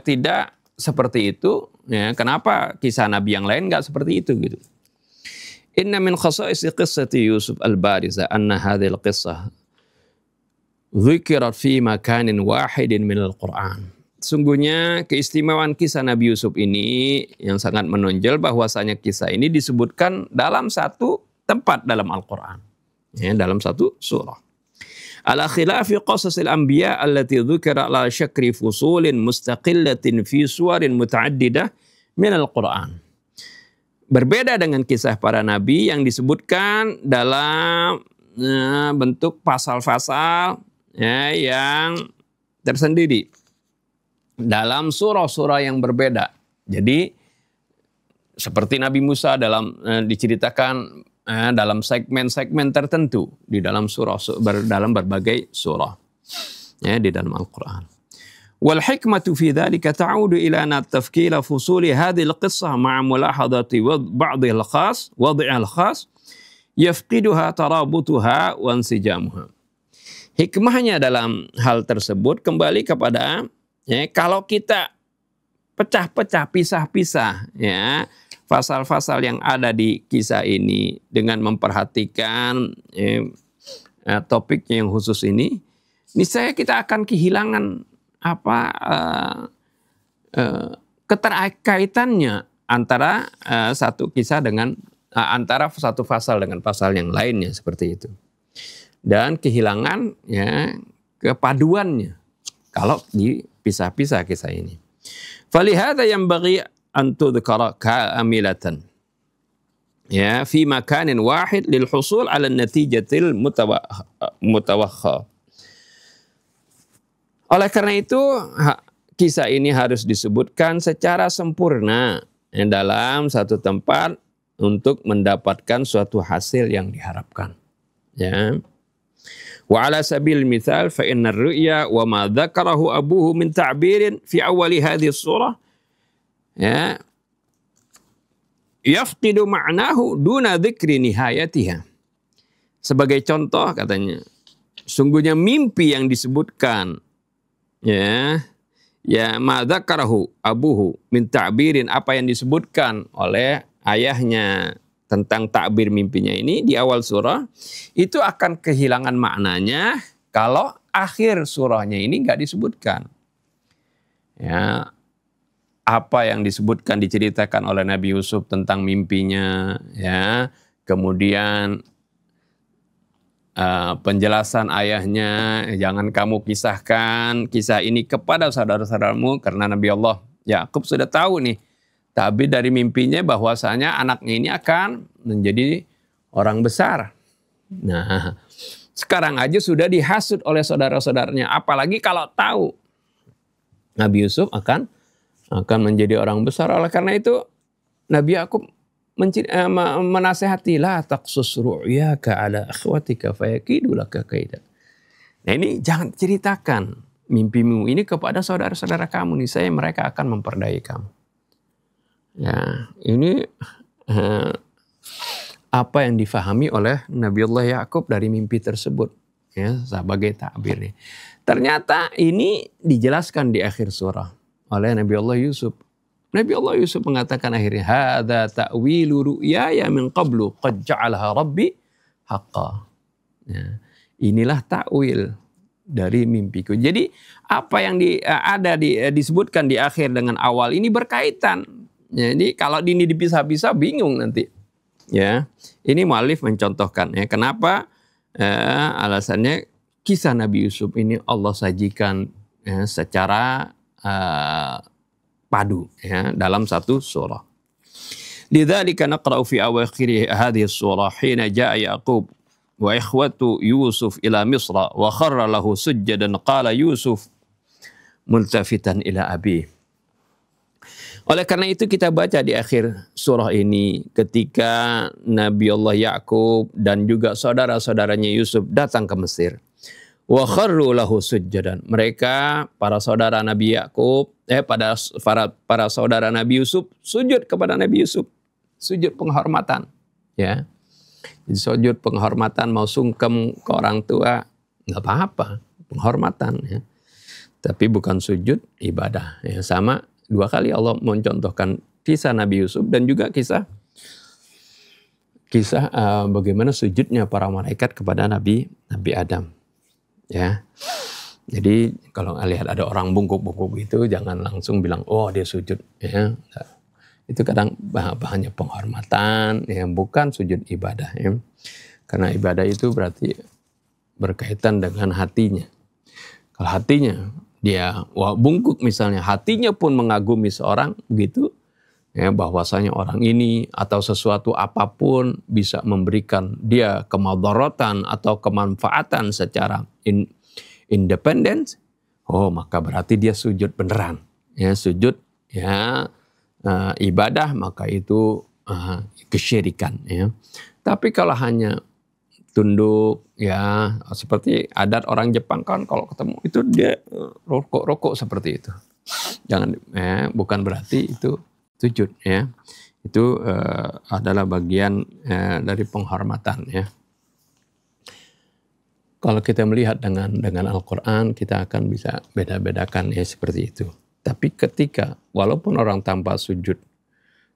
Tidak seperti itu, ya. Kenapa kisah Nabi yang lain nggak seperti itu gitu? Inna min khasa'isi qissati Yusuf al-bariza anna hadhil qissah dzukirat fi makanin wahidin min al-Qur'an. Sungguhnya keistimewaan kisah Nabi Yusuf ini yang sangat menonjol bahwasanya kisah ini disebutkan dalam satu tempat dalam Al-Quran, ya, dalam satu surah. Ala khilafi qasasil anbiya allati dzukira ala syakri fusulin mustaqillatin fi suwarin mutaaddidah min al-Quran. Berbeda dengan kisah para nabi yang disebutkan dalam bentuk pasal-pasal, ya, yang tersendiri dalam surah-surah yang berbeda. Jadi seperti Nabi Musa diceritakan dalam segmen-segmen tertentu di dalam surah, dalam berbagai surah, ya, di dalam Al-Quran. Wal hikmatu fi dzalika ta'udu ila anna tafkila fusuli hadhihi al-qissah ma'a mulahadati ba'dhi al-khas wad'i al-khas yafqiduha tarabutuha wa insijamuha. Hikmahnya dalam hal tersebut kembali kepada, ya, kalau kita pecah-pecah, pisah-pisah, ya, pasal-pasal yang ada di kisah ini dengan memperhatikan, ya, topiknya yang khusus ini, niscaya kita akan kehilangan keterkaitannya antara satu kisah dengan antara satu pasal dengan pasal yang lainnya seperti itu, dan kehilangan, ya, kepaduannya kalau dipisah-pisah kisah ini. Falihada yanbaghi an tudhkara kamilatan, ya, fi makanin wahid lil husul ala natijatil mutawakha. Oleh karena itu kisah ini harus disebutkan secara sempurna, ya, dalam satu tempat untuk mendapatkan suatu hasil yang diharapkan, ya. Wa ala sabil mithal fa inna ar-ru'ya wa ma dzakarahu abuhu min ta'birin fi awwali hadhihi surah, ya, yafqidu ma'nahu duna dzikri nihayatiha. Sebagai contoh katanya, sungguhnya mimpi yang disebutkan, ya, ma dzakarahu abuhu min ta'birin, apa yang disebutkan oleh ayahnya tentang takbir mimpinya ini di awal surah, itu akan kehilangan maknanya kalau akhir surahnya ini nggak disebutkan. Ya, apa yang disebutkan, diceritakan oleh Nabi Yusuf tentang mimpinya, ya, kemudian penjelasan ayahnya, jangan kamu kisahkan kisah ini kepada saudara-saudaramu, karena Nabi Allah Ya'qub sudah tahu nih takbir dari mimpinya bahwasanya anaknya ini akan menjadi orang besar, Nah, sekarang aja sudah dihasut oleh saudara-saudaranya. Apalagi kalau tahu Nabi Yusuf akan menjadi orang besar. Oleh karena itu Nabi Yakub menasehati, la taqsus ru'yaka ala akhwatika fayakidu laka kaida. Nah ini jangan ceritakan mimpimu ini kepada saudara-saudara kamu, nih saya mereka akan memperdaya kamu. Ya, ini apa yang difahami oleh Nabiullah Yakub dari mimpi tersebut, ya, sebagai takbirnya. Ternyata ini dijelaskan di akhir surah oleh Nabiullah Yusuf. Nabiullah Yusuf mengatakan akhirnya, hadza ta'wilu ru'yaya min qablu qad ja'alaha rabbi haqqan. Ya, inilah takwil dari mimpiku. Jadi apa yang disebutkan di akhir dengan awal ini berkaitan. Jadi kalau ini dipisah-pisah bingung nanti. Ya, ini mu'allif mencontohkan ya kenapa alasannya kisah Nabi Yusuf ini Allah sajikan ya, secara padu ya dalam satu surah. Lidzalika naqra'u fi awakhir hadhihi surah hina jaa Yaqub wa ikhwatu Yusuf ila Misra wa kharra lahu sujjadan qala Yusuf multafitan ila abi. Oleh karena itu kita baca di akhir surah ini ketika Nabi Allah Yaqub dan juga saudara-saudaranya Yusuf datang ke Mesir. Wa kharru lahu sujjadan. Mereka para saudara Nabi Yaqub, para saudara Nabi Yusuf sujud kepada Nabi Yusuf. Sujud penghormatan, ya. Jadi sujud penghormatan, mau sungkem ke orang tua nggak apa-apa, penghormatan ya. Tapi bukan sujud ibadah ya. Sama dua kali Allah mencontohkan kisah Nabi Yusuf dan juga kisah bagaimana sujudnya para malaikat kepada Nabi Adam. Ya. Jadi kalau lihat ada orang bungkuk-bungkuk gitu jangan langsung bilang oh dia sujud ya. Itu kadang bahannya penghormatan yang bukan sujud ibadah ya. Karena ibadah itu berarti berkaitan dengan hatinya. Kalau hatinya dia bungkuk misalnya, hatinya pun mengagumi seorang begitu ya, bahwasanya orang ini atau sesuatu apapun bisa memberikan dia kemudaratan atau kemanfaatan secara independen, oh maka berarti dia sujud beneran ya, sujud ya ibadah, maka itu kesyirikan ya. Tapi kalau hanya tunduk ya, seperti adat orang Jepang kan kalau ketemu itu dia rokok seperti itu. Jangan bukan berarti itu sujud ya. Itu adalah bagian dari penghormatan ya. Kalau kita melihat dengan Al-Qur'an kita akan bisa beda-bedakan ya seperti itu. Tapi ketika walaupun orang tanpa sujud,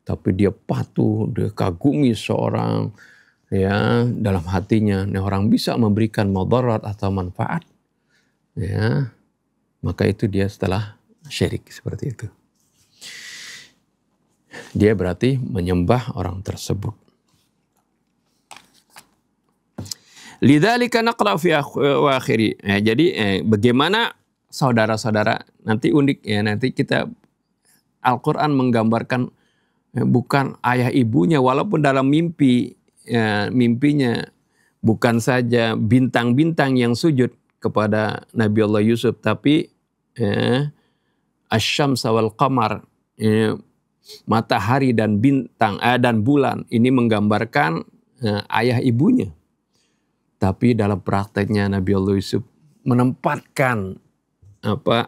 tapi dia patuh, dia kagumi seorang ya dalam hatinya, nih orang bisa memberikan mudarat atau manfaat, ya maka itu dia setelah syirik seperti itu. Dia berarti menyembah orang tersebut. Lidzalika naqra fi akhiri. Ya, jadi bagaimana saudara-saudara, nanti unik ya, nanti kita Al-Quran menggambarkan bukan ayah ibunya, walaupun dalam mimpi ya, mimpinya bukan saja bintang-bintang yang sujud kepada Nabi Allah Yusuf, tapi asy-syamsa wal qamar, matahari dan bintang dan bulan ini menggambarkan ayah ibunya. Tapi dalam prakteknya Nabi Allah Yusuf menempatkan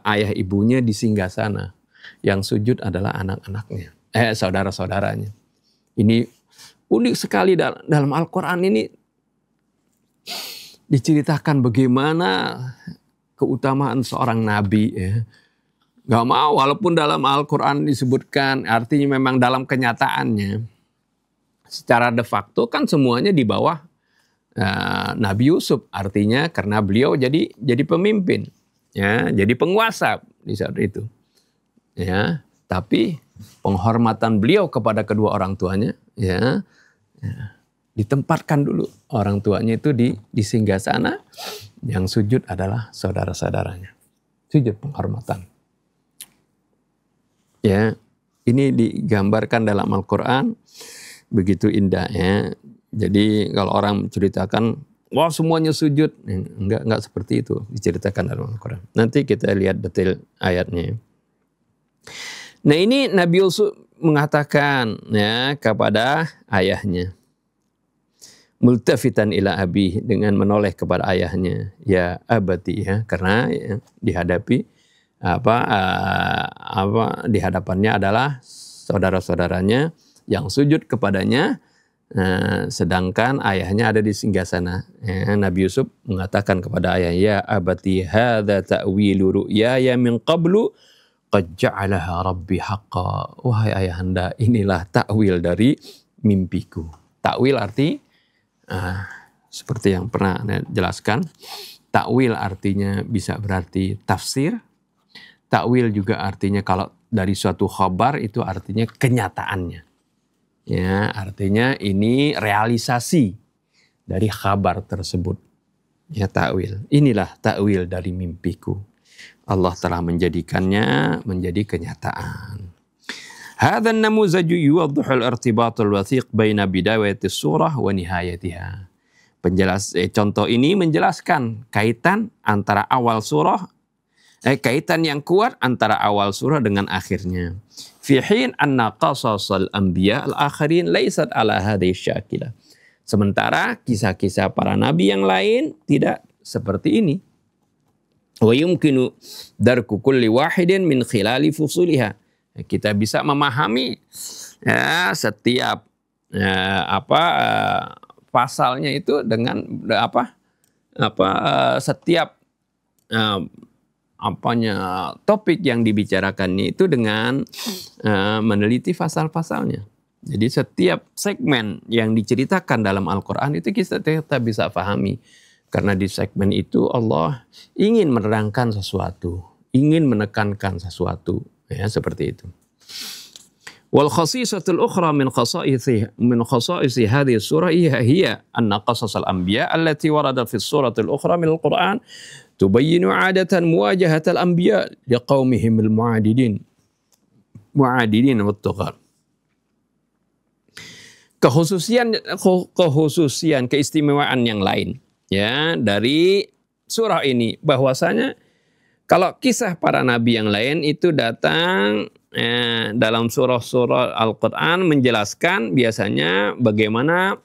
ayah ibunya di singgasana. Yang sujud adalah anak-anaknya, saudara-saudaranya. Ini unik sekali dalam Al-Quran ini diceritakan bagaimana keutamaan seorang nabi ya. Gak mau walaupun dalam Al-Quran disebutkan, artinya memang dalam kenyataannya secara de facto kan semuanya di bawah Nabi Yusuf, artinya karena beliau jadi pemimpin ya, jadi penguasa di saat itu ya. Tapi penghormatan beliau kepada kedua orang tuanya ya, ditempatkan dulu orang tuanya itu di singgasana, yang sujud adalah saudara-saudaranya, sujud penghormatan ya. Ini digambarkan dalam Al-Quran begitu indah ya. Jadi kalau orang menceritakan wah semuanya sujud. Enggak seperti itu diceritakan dalam Al-Quran. Nanti kita lihat detail ayatnya. Nah ini Nabi Yusuf mengatakan ya kepada ayahnya, multafitan ila abi, dengan menoleh kepada ayahnya, ya abati, ya, karena ya, dihadapi di hadapannya adalah saudara-saudaranya yang sujud kepadanya, sedangkan ayahnya ada di singgasana. Nabi Yusuf mengatakan kepada ayah, ya abati hadza ta'wilu ru'yaya min qablu qad ja'alaha rabbi haqqa. Wahai ayahanda, inilah takwil dari mimpiku. Takwil arti seperti yang pernah saya jelaskan, takwil artinya bisa berarti tafsir. Takwil juga artinya kalau dari suatu khabar itu artinya kenyataannya. Ya, artinya ini realisasi dari khabar tersebut. Ya, takwil. Inilah takwil dari mimpiku. Allah telah menjadikannya menjadi kenyataan. Hadha an-namuzaju yuwaddihu al-irtibat al-wathiq baina bidayati surah wa nihayatiha. Contoh ini menjelaskan kaitan antara awal surah, kaitan yang kuat antara awal surah dengan akhirnya. Fi hin anna qasasal anbiya al-akhirin laysat ala hadhihi syakilah. Sementara kisah-kisah para nabi yang lain tidak seperti ini. Wa yumkinu darku kulli wahidin min khilali fusuliha. Kita bisa memahami ya, setiap pasalnya itu dengan setiap topik yang dibicarakannya itu dengan meneliti pasal-pasalnya. Jadi setiap segmen yang diceritakan dalam Al-Quran itu kita bisa pahami. Karena di segmen itu Allah ingin menerangkan sesuatu, ingin menekankan sesuatu, ya seperti itu. Wal khasisatul ukhra min khasaisi hadhihi surah hiya anna qasasal anbiya allati warada fi suratil ukhra min al-Qur'an tubayyinu 'adatan muwajahatal anbiya liqaumihim al-mu'adidin wat-tughar. Kehususian keistimewaan yang lain ya dari surah ini, bahwasanya kalau kisah para nabi yang lain itu datang dalam surah-surah Al-Quran menjelaskan biasanya bagaimana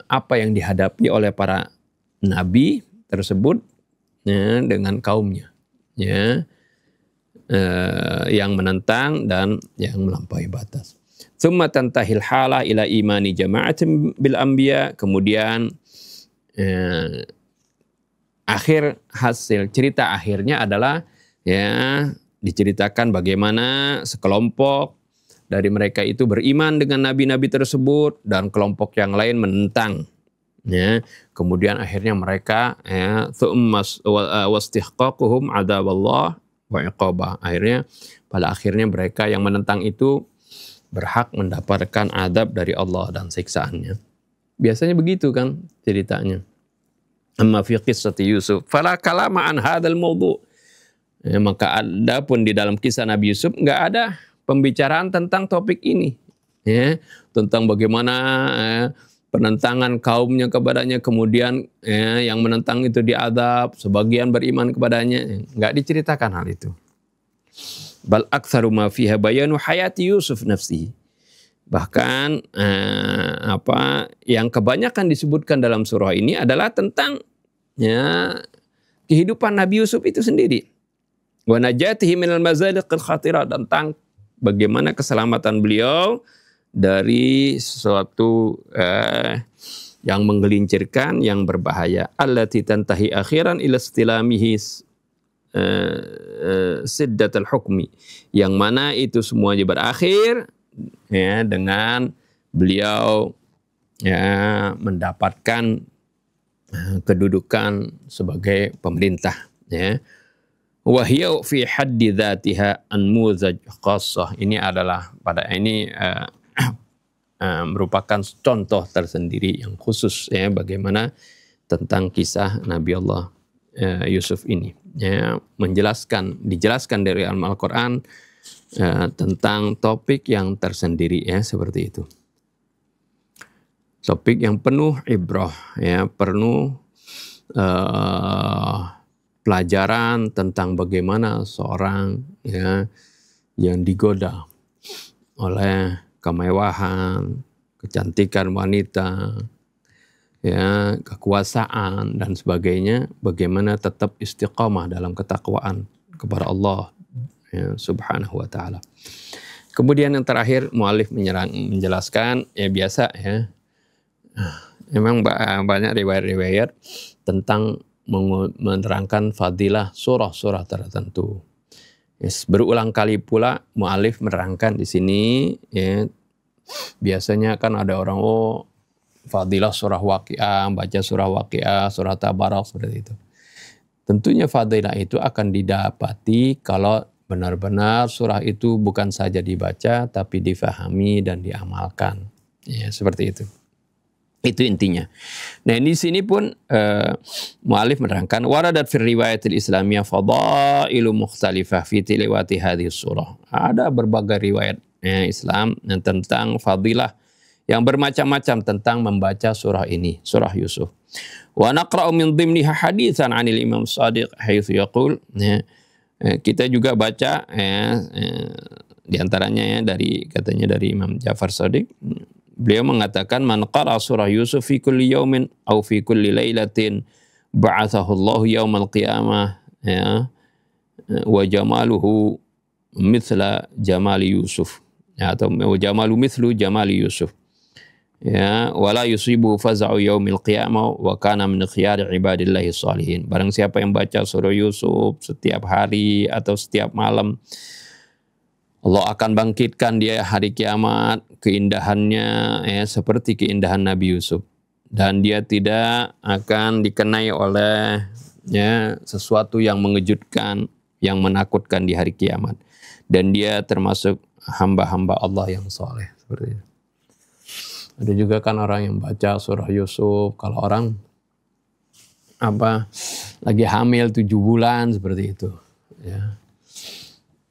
apa yang dihadapi oleh para nabi tersebut dengan kaumnya, ya, yang menentang dan yang melampaui batas. Tsumma tantahil hala ila imani jama'atin bil anbiya, kemudian hasil cerita akhirnya adalah ya diceritakan bagaimana sekelompok dari mereka itu beriman dengan nabi-nabi tersebut dan kelompok yang lain menentang. Ya, kemudian akhirnya mereka wastihqaquhum adaballah wa iqabah. Pada akhirnya mereka yang menentang itu berhak mendapatkan adab dari Allah dan siksaannya. Biasanya begitu kan ceritanya. Amma fi qissati Yusuf fala kalama an hadzal mawdu'. Maka ada pun di dalam kisah Nabi Yusuf enggak ada pembicaraan tentang topik ini. Ya, tentang bagaimana penentangan kaumnya kepadanya, kemudian yang menentang itu diadab, sebagian beriman kepadanya. Enggak diceritakan hal itu. Bal aktsaru ma fiha bayanu hayati Yusuf nafsihi. Bahkan yang kebanyakan disebutkan dalam surah ini adalah tentang ya, kehidupan Nabi Yusuf itu sendiri. Wa najatihi minal mazaliqil khatirah, tentang bagaimana keselamatan beliau dari sesuatu yang menggelincirkan, yang berbahaya. Allati tantahi akhiran ila istilamihi siddatul hukmi, yang mana itu semuanya berakhir ya dengan beliau ya mendapatkan kedudukan sebagai pemerintah, ya. Wa hiya fi haddi dzatiha anmuzaj khassah. Ini adalah merupakan contoh tersendiri yang khusus ya bagaimana tentang kisah Nabi Allah Yusuf ini, ya, dijelaskan dari Al-Quran tentang topik yang tersendiri ya seperti itu. Topik yang penuh ibrah, ya, penuh pelajaran tentang bagaimana seorang, ya, yang digoda oleh kemewahan, kecantikan wanita, ya, kekuasaan dan sebagainya, bagaimana tetap istiqamah dalam ketakwaan kepada Allah, ya, Subhanahu wa taala. Kemudian yang terakhir mu'alif menjelaskan, ya biasa, ya, memang banyak riwayat-riwayat tentang menerangkan fadilah surah-surah tertentu. Yes, berulang kali pula mu'alif menerangkan di sini, ya, biasanya kan ada orang, fadilah surah Waqiah, baca surah Waqiah, surah Tabarak, seperti itu. Tentunya fadilah itu akan didapati kalau benar-benar surah itu bukan saja dibaca, tapi difahami dan diamalkan. Ya, seperti itu. Itu intinya. Nah, di sini pun mu'alif menerangkan waradat fir riwayatil islamiyah fadailu mukhtalifah fi tilawati hadhihi surah. Ada berbagai riwayat Islam tentang fadilah yang bermacam-macam tentang membaca surah ini, surah Yusuf. Wa naqra'u min dhimniha haditsan 'anil Imam Shadiq haitsu yaqul, kita juga baca, di antaranya, ya, katanya dari Imam Ja'far Shadiq. Beliau mengatakan man qara surah Yusuf fi kulli yaumin aw fi kulli lailatin ba'athahu Allahu yaumal qiyamah, ya, wa jamaluhu mithla jamali Yusuf, ya, atau wa jamalu mithlu jamali Yusuf, ya, wala yusibu faza'u yaumil qiyamah wa kana min khiyari ibadillahi shalihin. Barang siapa yang baca surah Yusuf setiap hari atau setiap malam, Allah akan bangkitkan dia hari kiamat, keindahannya, ya, seperti keindahan Nabi Yusuf, dan dia tidak akan dikenai oleh, ya, sesuatu yang mengejutkan, yang menakutkan di hari kiamat, dan dia termasuk hamba-hamba Allah yang soleh, seperti itu. Ada juga kan orang yang baca surah Yusuf kalau orang lagi hamil 7 bulan, seperti itu, ya.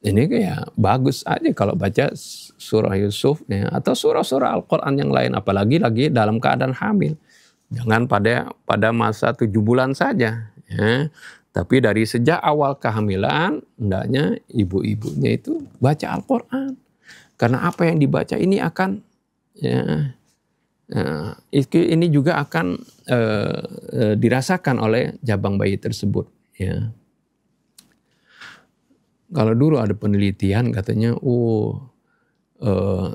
Ini kayak bagus aja kalau baca surah Yusuf, ya, atau surah-surah Al-Quran yang lain, apalagi lagi dalam keadaan hamil. Jangan pada masa 7 bulan saja, ya. Tapi dari sejak awal kehamilan, hendaknya ibu-ibunya itu baca Al-Quran. Karena apa yang dibaca ini akan, ya, ini juga akan dirasakan oleh jabang bayi tersebut, ya. Kalau dulu ada penelitian katanya,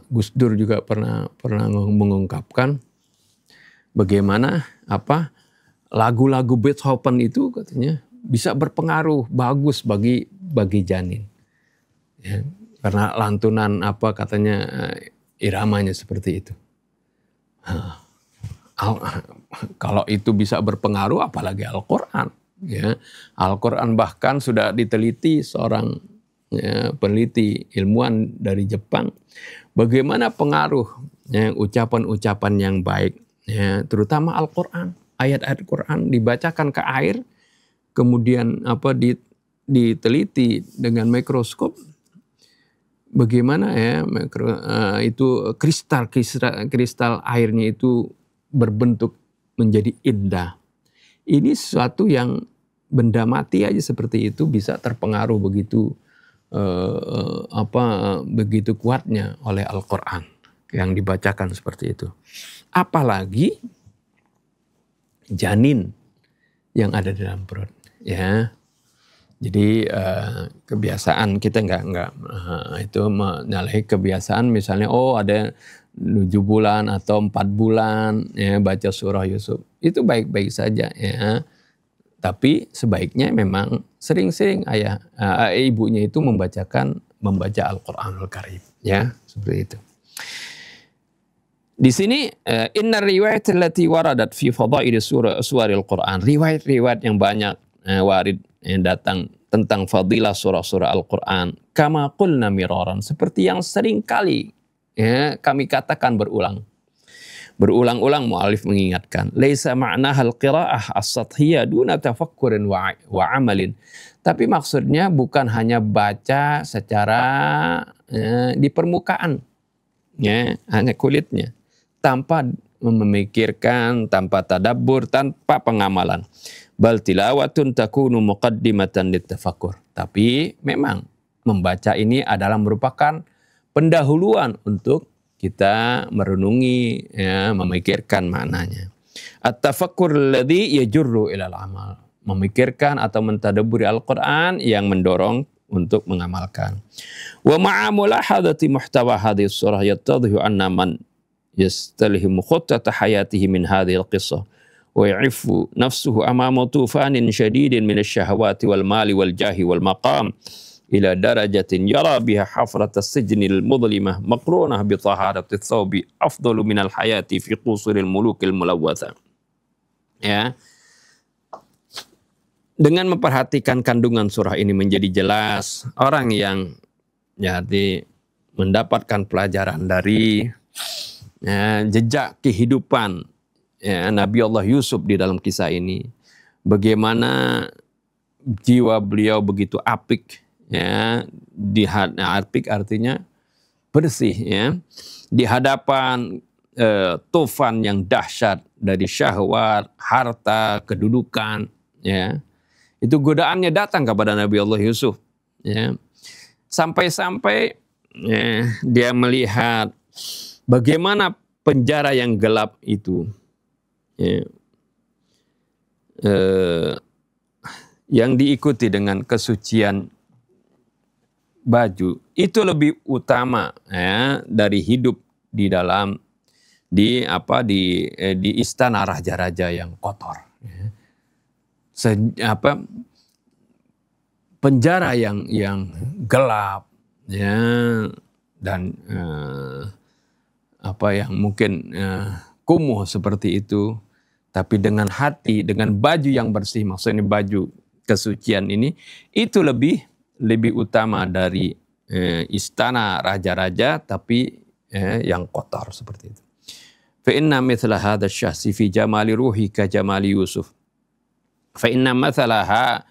Gus Dur juga pernah mengungkapkan bagaimana lagu-lagu Beethoven itu katanya bisa berpengaruh bagus bagi janin, ya, karena lantunan katanya iramanya seperti itu. Kalau itu bisa berpengaruh, apalagi Al-Quran, ya. Al-Quran bahkan sudah diteliti seorang, ya, peneliti ilmuwan dari Jepang, bagaimana pengaruh, ya, ucapan-ucapan yang baik, ya, terutama Al-Quran, ayat-ayat Quran dibacakan ke air, kemudian diteliti dengan mikroskop, bagaimana, ya, itu kristal airnya itu berbentuk menjadi indah. Ini sesuatu yang benda mati aja seperti itu bisa terpengaruh begitu kuatnya oleh Al-Quran yang dibacakan seperti itu. Apalagi janin yang ada di dalam perut, ya. Jadi kebiasaan kita nggak itu menyalahi kebiasaan, misalnya ada 7 bulan atau 4 bulan, ya, baca surah Yusuf. Itu baik-baik saja, ya. Tapi sebaiknya memang sering-sering ibunya itu membaca Al-Quranul Karim, ya, seperti itu. Di sini inna riwayat allati waradat fi fadail suwaril Quran, riwayat-riwayat yang banyak warid yang datang tentang fadilah surah-surah Al-Quran, kama qulna miraran, seperti yang sering kali, ya, kami katakan berulang-ulang mu'alif mengingatkan, laisa ma'naha al-qira'ah as-sathiyah duna tafakkurin wa amalin. Tapi maksudnya bukan hanya baca secara di permukaan, ya, hanya kulitnya, tanpa memikirkan, tanpa tadabbur, tanpa pengamalan. Bal tilawatun takunu muqaddimatan litafakkur. Tapi memang membaca ini adalah merupakan pendahuluan untuk kita merenungi, ya, memikirkan maknanya. At-tafakkur alladhi yajurru ilal amal. Memikirkan atau mentadabburi Al-Quran yang mendorong untuk mengamalkan. Wa ma'a mulahadati muhtawa hadhihi surah yattadhihu anna man yastalhimu khuttata hayatihi min hadhihi al-qissah wa ya'ifu nafsuhu amama tufanin syadidin min asy-syahawati wal mali wal jahi wal maqam ila darajatin yara biha hafrat as-sijnil mudlimah maqrunah bi taharati thawbi afdalu min al-hayati fi qusuril mulukil mulawwatha. Ya. Dengan memperhatikan kandungan surah ini menjadi jelas orang yang jadi mendapatkan pelajaran dari, ya, jejak kehidupan, ya, Nabi Allah Yusuf di dalam kisah ini, bagaimana jiwa beliau begitu apik, ya, apik artinya bersih, ya, di hadapan tufan yang dahsyat dari syahwat, harta, kedudukan, ya. Itu godaannya datang kepada Nabi Allah Yusuf, ya. Sampai-sampai, ya, dia melihat bagaimana penjara yang gelap itu, ya, yang diikuti dengan kesucian baju itu lebih utama, ya, dari hidup di dalam di istana raja-raja yang kotor, ya. Penjara yang gelap, ya, dan yang mungkin kumuh seperti itu, tapi dengan hati, dengan baju yang bersih, maksudnya baju kesucian ini, itu lebih utama dari istana raja-raja tapi yang kotor seperti itu. Fa inna mithla hadha syahsi fi jamali ruhi ka jamali Yusuf. Fa inna mathalaha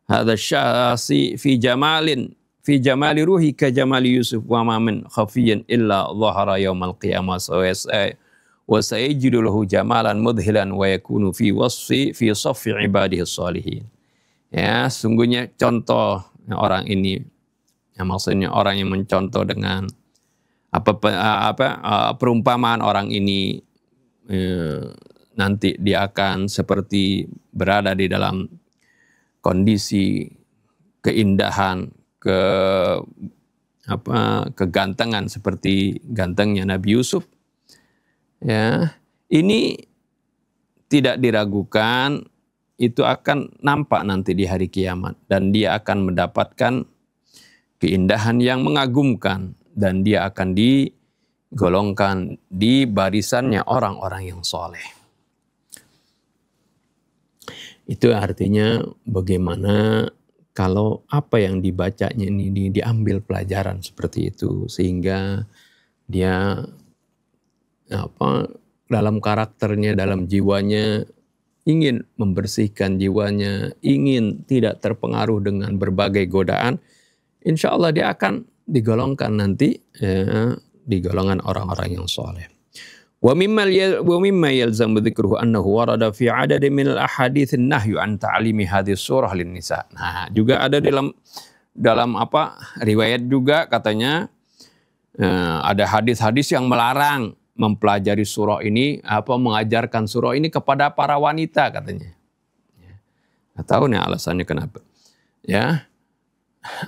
hadha syahsi fi jamali ruhi ka jamali Yusuf wa ma min khafiyin illa dhahara yaumal qiyamah wa sayajidu lahu jamalan mudhilan wa yakunu fi saffi ibadihi salihin. Ya, sungguhnya contoh orang ini, ya, maksudnya orang yang mencontoh dengan perumpamaan orang ini, nanti dia akan seperti berada di dalam kondisi keindahan, kegantengan seperti gantengnya Nabi Yusuf. Ya, ini tidak diragukan, itu akan nampak nanti di hari kiamat, dan dia akan mendapatkan keindahan yang mengagumkan, dan dia akan digolongkan di barisannya orang-orang yang soleh. Itu artinya bagaimana kalau apa yang dibacanya ini diambil pelajaran seperti itu, sehingga dia dalam karakternya, dalam jiwanya ingin membersihkan jiwanya, ingin tidak terpengaruh dengan berbagai godaan. Insya Allah dia akan digolongkan nanti, di golongan orang-orang yang soleh. Wa mimma yalzamu dzikruhu annahu warada fi adadin min al-ahadits an-nahyu an ta'limi hadhihi surah lin-nisa. Nah, juga ada dalam riwayat juga katanya ada hadis-hadis yang melarang mempelajari surah ini, mengajarkan surah ini kepada para wanita katanya. Nggak tahu nih alasannya kenapa. Ya,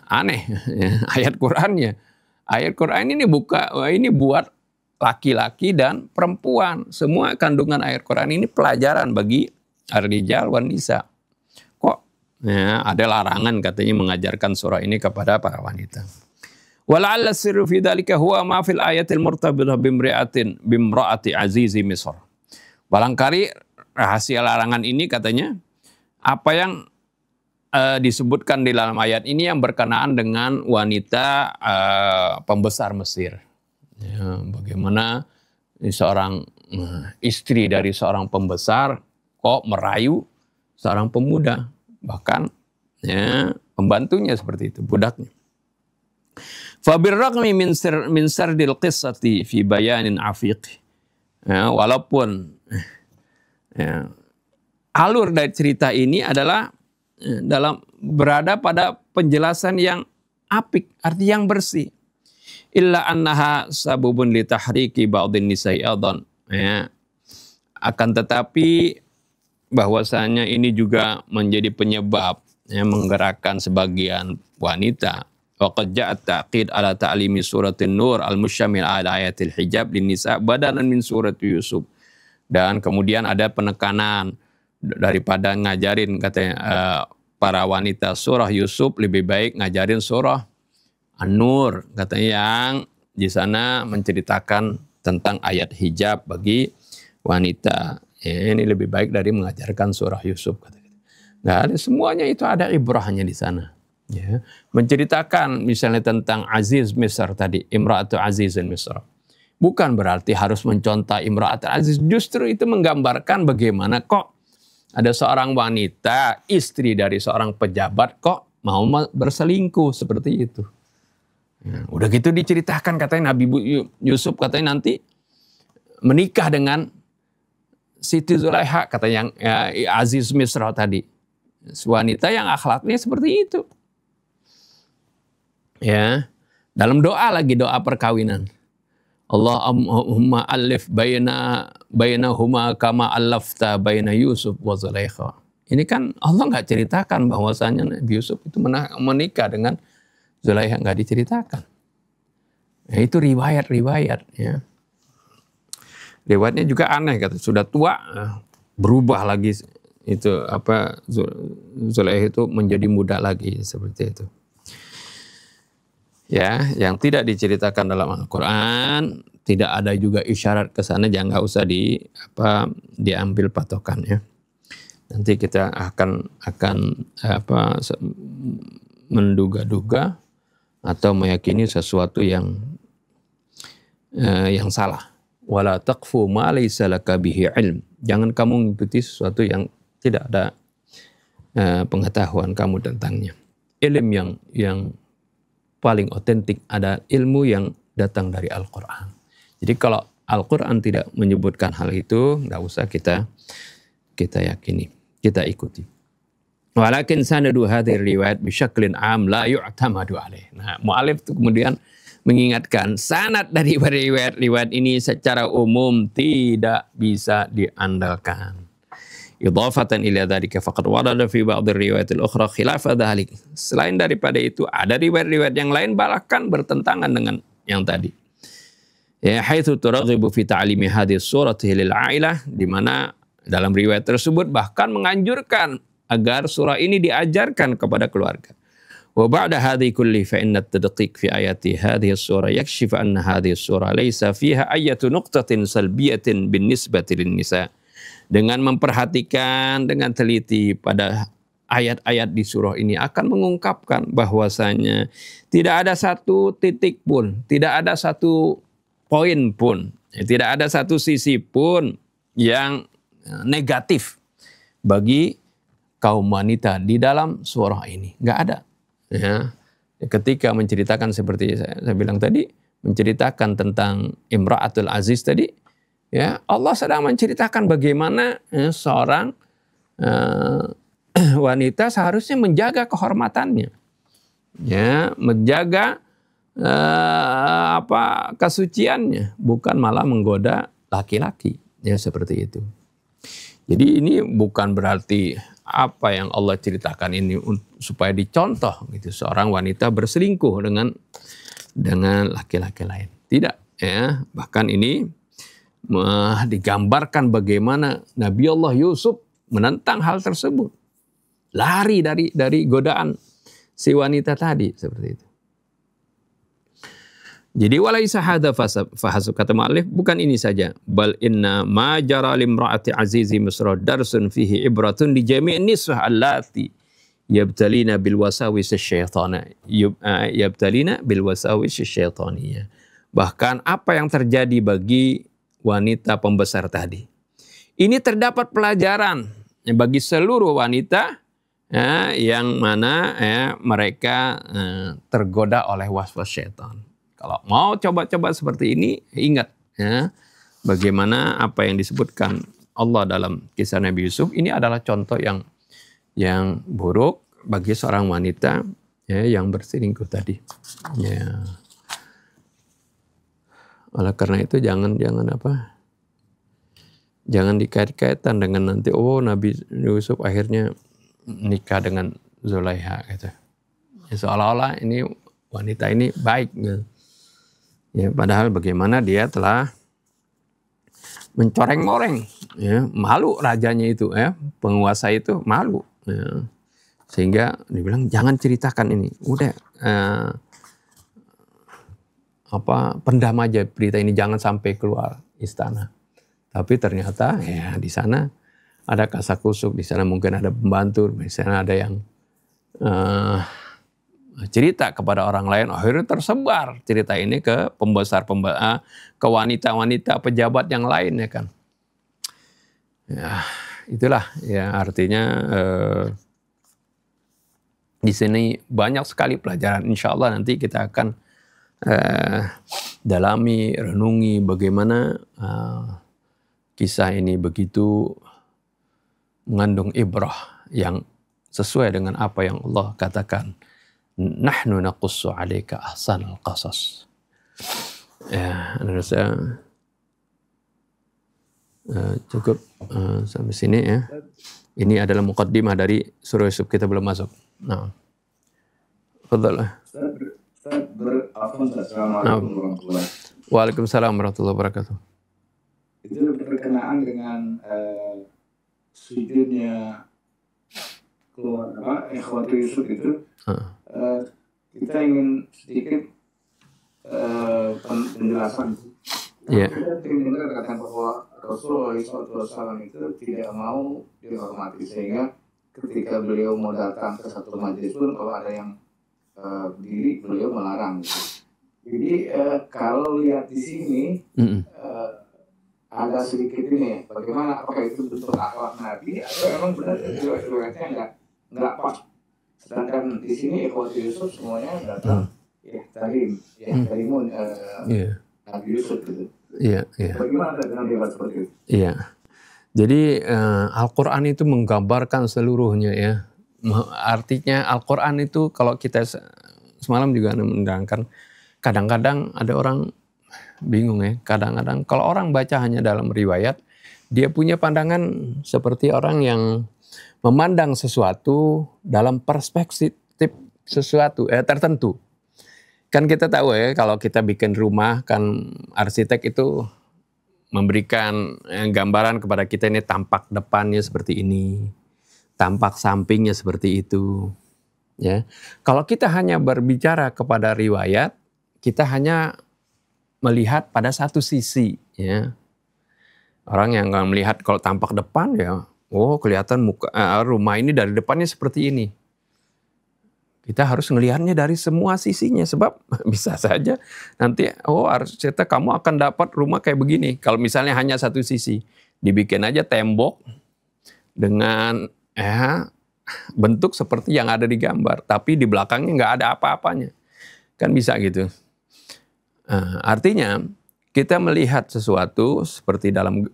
aneh, ya, ayat Qurannya. Ayat Quran ini buat laki-laki dan perempuan. Semua kandungan ayat Quran ini pelajaran bagi ar-rijal wan nisa. Kok, ya, ada larangan katanya mengajarkan surah ini kepada para wanita. Wala'alla sirru fi dzalika huwa ma fil ayatil murtabidah bimra'ati azizi Misr. Barangkali rahasia larangan ini katanya apa yang disebutkan di dalam ayat ini yang berkenaan dengan wanita pembesar Mesir. Ya, bagaimana seorang istri dari seorang pembesar kok merayu seorang pemuda, bahkan, ya, pembantunya seperti itu, budaknya. Fa birraqmi min sardil qissati fi bayanin afiq Ya, walaupun ya, alur dari cerita ini adalah dalam berada pada penjelasan yang apik, arti yang bersih. Illa annaha sabubun li tahriki ba'dhin nisa'i adhan. Ya. Akan tetapi bahwasanya ini juga menjadi penyebab menggerakkan sebagian wanita. Wa qad ja'a ta'qid ala ta'limi suratin Nur al-musyamil ala ayatil hijab lin-nisa badalan min surat Yusuf. Dan kemudian ada penekanan daripada ngajarin katanya para wanita surah Yusuf, lebih baik ngajarin surah An-Nur katanya, yang di sana menceritakan tentang ayat hijab bagi wanita. Ya, ini lebih baik dari mengajarkan surah Yusuf katanya. Nah, semuanya itu ada ibrahnya di sana. Ya, menceritakan misalnya tentang Aziz Misr tadi, Imra'atu Azizin Misr. Bukan berarti harus mencontoh Imra'atul Aziz. Justru itu menggambarkan bagaimana kok ada seorang wanita, istri dari seorang pejabat, kok mau berselingkuh seperti itu. Ya, udah gitu diceritakan katanya Nabi Yusuf katanya nanti menikah dengan Siti Zulaiha, kata yang Aziz Misra tadi. Wanita yang akhlaknya seperti itu. Ya, dalam doa lagi, doa perkawinan. Allahumma alif bainahuma kama alafta baina Yusuf wa Zulaikha. Ini kan Allah nggak ceritakan bahwasanya Nabi Yusuf itu menikah dengan Zulaikha, nggak diceritakan. Ya, itu riwayat-riwayat. Ya. Riwayatnya juga aneh, kata sudah tua berubah lagi itu apa Zulaikha itu menjadi muda lagi seperti itu. Ya, yang tidak diceritakan dalam Al-Quran, tidak ada juga isyarat ke sana, jangan nggak usah diambil patokan ya. Nanti kita akan menduga-duga atau meyakini sesuatu yang salah. Wala taqfu ma laysa laka bihi ilm. Jangan kamu mengikuti sesuatu yang tidak ada pengetahuan kamu tentangnya. Ilmu yang paling otentik ada ilmu yang datang dari Al-Quran. Jadi kalau Al-Quran tidak menyebutkan hal itu, nggak usah kita yakini, kita ikuti. Walakin sanadu hadhihi riwayat bisyaklin am la yu'tamadu alaih. Nah, mu'alif itu kemudian mengingatkan sanad dari riwayat ini secara umum tidak bisa diandalkan. Idhafatan ila dzalika faqad warada fi ba'd ar-riwayat al-ukhra khilaf dzalik. Selain daripada itu ada riwayat-riwayat yang lain bahkan bertentangan dengan yang tadi. Ya, haitsu turaghibu fi ta'limi hadhihi surati lil 'ailah, di mana dalam riwayat tersebut bahkan menganjurkan agar surah ini diajarkan kepada keluarga. Wa ba'da hadhihi kulli fa inna at-tadqiq fi ayati hadhihi as-surah yakshif anna hadhihi as-surah laysa fiha ayatu nuqtatin salbiyatin bin-nisbati lin-nisa. Dengan memperhatikan dengan teliti pada ayat-ayat di surah ini akan mengungkapkan bahwasanya tidak ada satu titik pun, tidak ada satu poin pun, tidak ada satu sisi pun yang negatif bagi kaum wanita di dalam surah ini. Nggak ada. Ya. Ketika menceritakan seperti saya bilang tadi, menceritakan tentang Imra'atul Aziz tadi, ya, Allah sedang menceritakan bagaimana seorang wanita seharusnya menjaga kehormatannya, ya, menjaga kesuciannya, bukan malah menggoda laki-laki, ya seperti itu. Jadi ini bukan berarti apa yang Allah ceritakan ini supaya dicontoh gitu seorang wanita berselingkuh dengan laki-laki lain. Tidak, ya, bahkan ini digambarkan bagaimana Nabi Allah Yusuf menentang hal tersebut, lari dari godaan si wanita tadi seperti itu. Jadi walaisa hadza fahasu, kata mu'allif, bukan ini saja, bal inna ma jara limra'ati azizi misra darsun fihi ibratun li jami'in niswah allati yabtalina bil wasawis syaitaniyah. Bahkan apa yang terjadi bagi wanita pembesar tadi, ini terdapat pelajaran bagi seluruh wanita yang mana mereka tergoda oleh waswas syaitan. Kalau mau coba-coba seperti ini, ingat ya, bagaimana apa yang disebutkan Allah dalam kisah Nabi Yusuf ini adalah contoh yang buruk bagi seorang wanita ya, yang berselingkuh tadi. Ya. Oleh karena itu jangan dikait-kaitan dengan nanti Nabi Yusuf akhirnya nikah dengan Zulaiha gitu. Ya, seolah-olah ini wanita ini baik gitu. Ya, padahal bagaimana dia telah mencoreng-moreng, ya, malu rajanya itu, ya, penguasa itu malu, ya. Sehingga dibilang jangan ceritakan ini, udah pendam aja berita ini, jangan sampai keluar istana. Tapi ternyata ya di sana ada kasakusuk, di sana mungkin ada pembantu, di sana ada yang cerita kepada orang lain, akhirnya tersebar cerita ini ke ke wanita-wanita pejabat yang lain, ya kan. Ya, itulah ya artinya di sini banyak sekali pelajaran. Insya Allah nanti kita akan dalami, renungi bagaimana kisah ini begitu mengandung ibrah yang sesuai dengan apa yang Allah katakan. Nahnu naqussu 'alaika ahsanal qasas. Ya, saya cukup sampai sini ya. Ini adalah muqaddimah dari surah Yusuf, kita belum masuk. Nah. Fadhal. Assalamualaikum warahmatullahi wabarakatuh. Waalaikumsalam warahmatullahi wabarakatuh. Itu berkenaan dengan sujudnya ikhwati Yusuf itu. Kita ingin sedikit penjelasan. Yeah. Kita ingin mengatakan bahwa Rasulullah SAW itu tidak mau dihormati, sehingga ketika beliau mau datang ke satu majelis pun kalau ada yang berdiri beliau melarang. Jadi kalau lihat di sini ada sedikit ini, bagaimana, apakah itu bentuk akhlak Nabi atau memang benar riwayatnya nggak pas. Sedangkan di sini ikhwati Yusuf semuanya datang tarimun Nabi Yusuf gitu. Iya. Bagaimana dengan riwayat seperti itu? Iya. Jadi Al-Quran itu menggambarkan seluruhnya ya. Artinya Al-Quran itu kalau kita semalam juga menerangkan, kadang-kadang ada orang bingung ya. Kadang-kadang kalau orang baca hanya dalam riwayat, dia punya pandangan seperti orang yang memandang sesuatu dalam perspektif sesuatu tertentu. Kan kita tahu ya, kalau kita bikin rumah kan arsitek itu memberikan gambaran kepada kita, ini tampak depannya seperti ini, tampak sampingnya seperti itu. Ya, kalau kita hanya berbicara kepada riwayat, kita hanya melihat pada satu sisi. Ya, orang yang melihat kalau tampak depan ya, kelihatan rumah ini dari depannya seperti ini. Kita harus melihatnya dari semua sisinya, sebab bisa saja nanti arsitek kamu akan dapat rumah kayak begini. Kalau misalnya hanya satu sisi, dibikin aja tembok dengan bentuk seperti yang ada di gambar, tapi di belakangnya nggak ada apa-apanya, kan bisa gitu. Artinya kita melihat sesuatu seperti dalam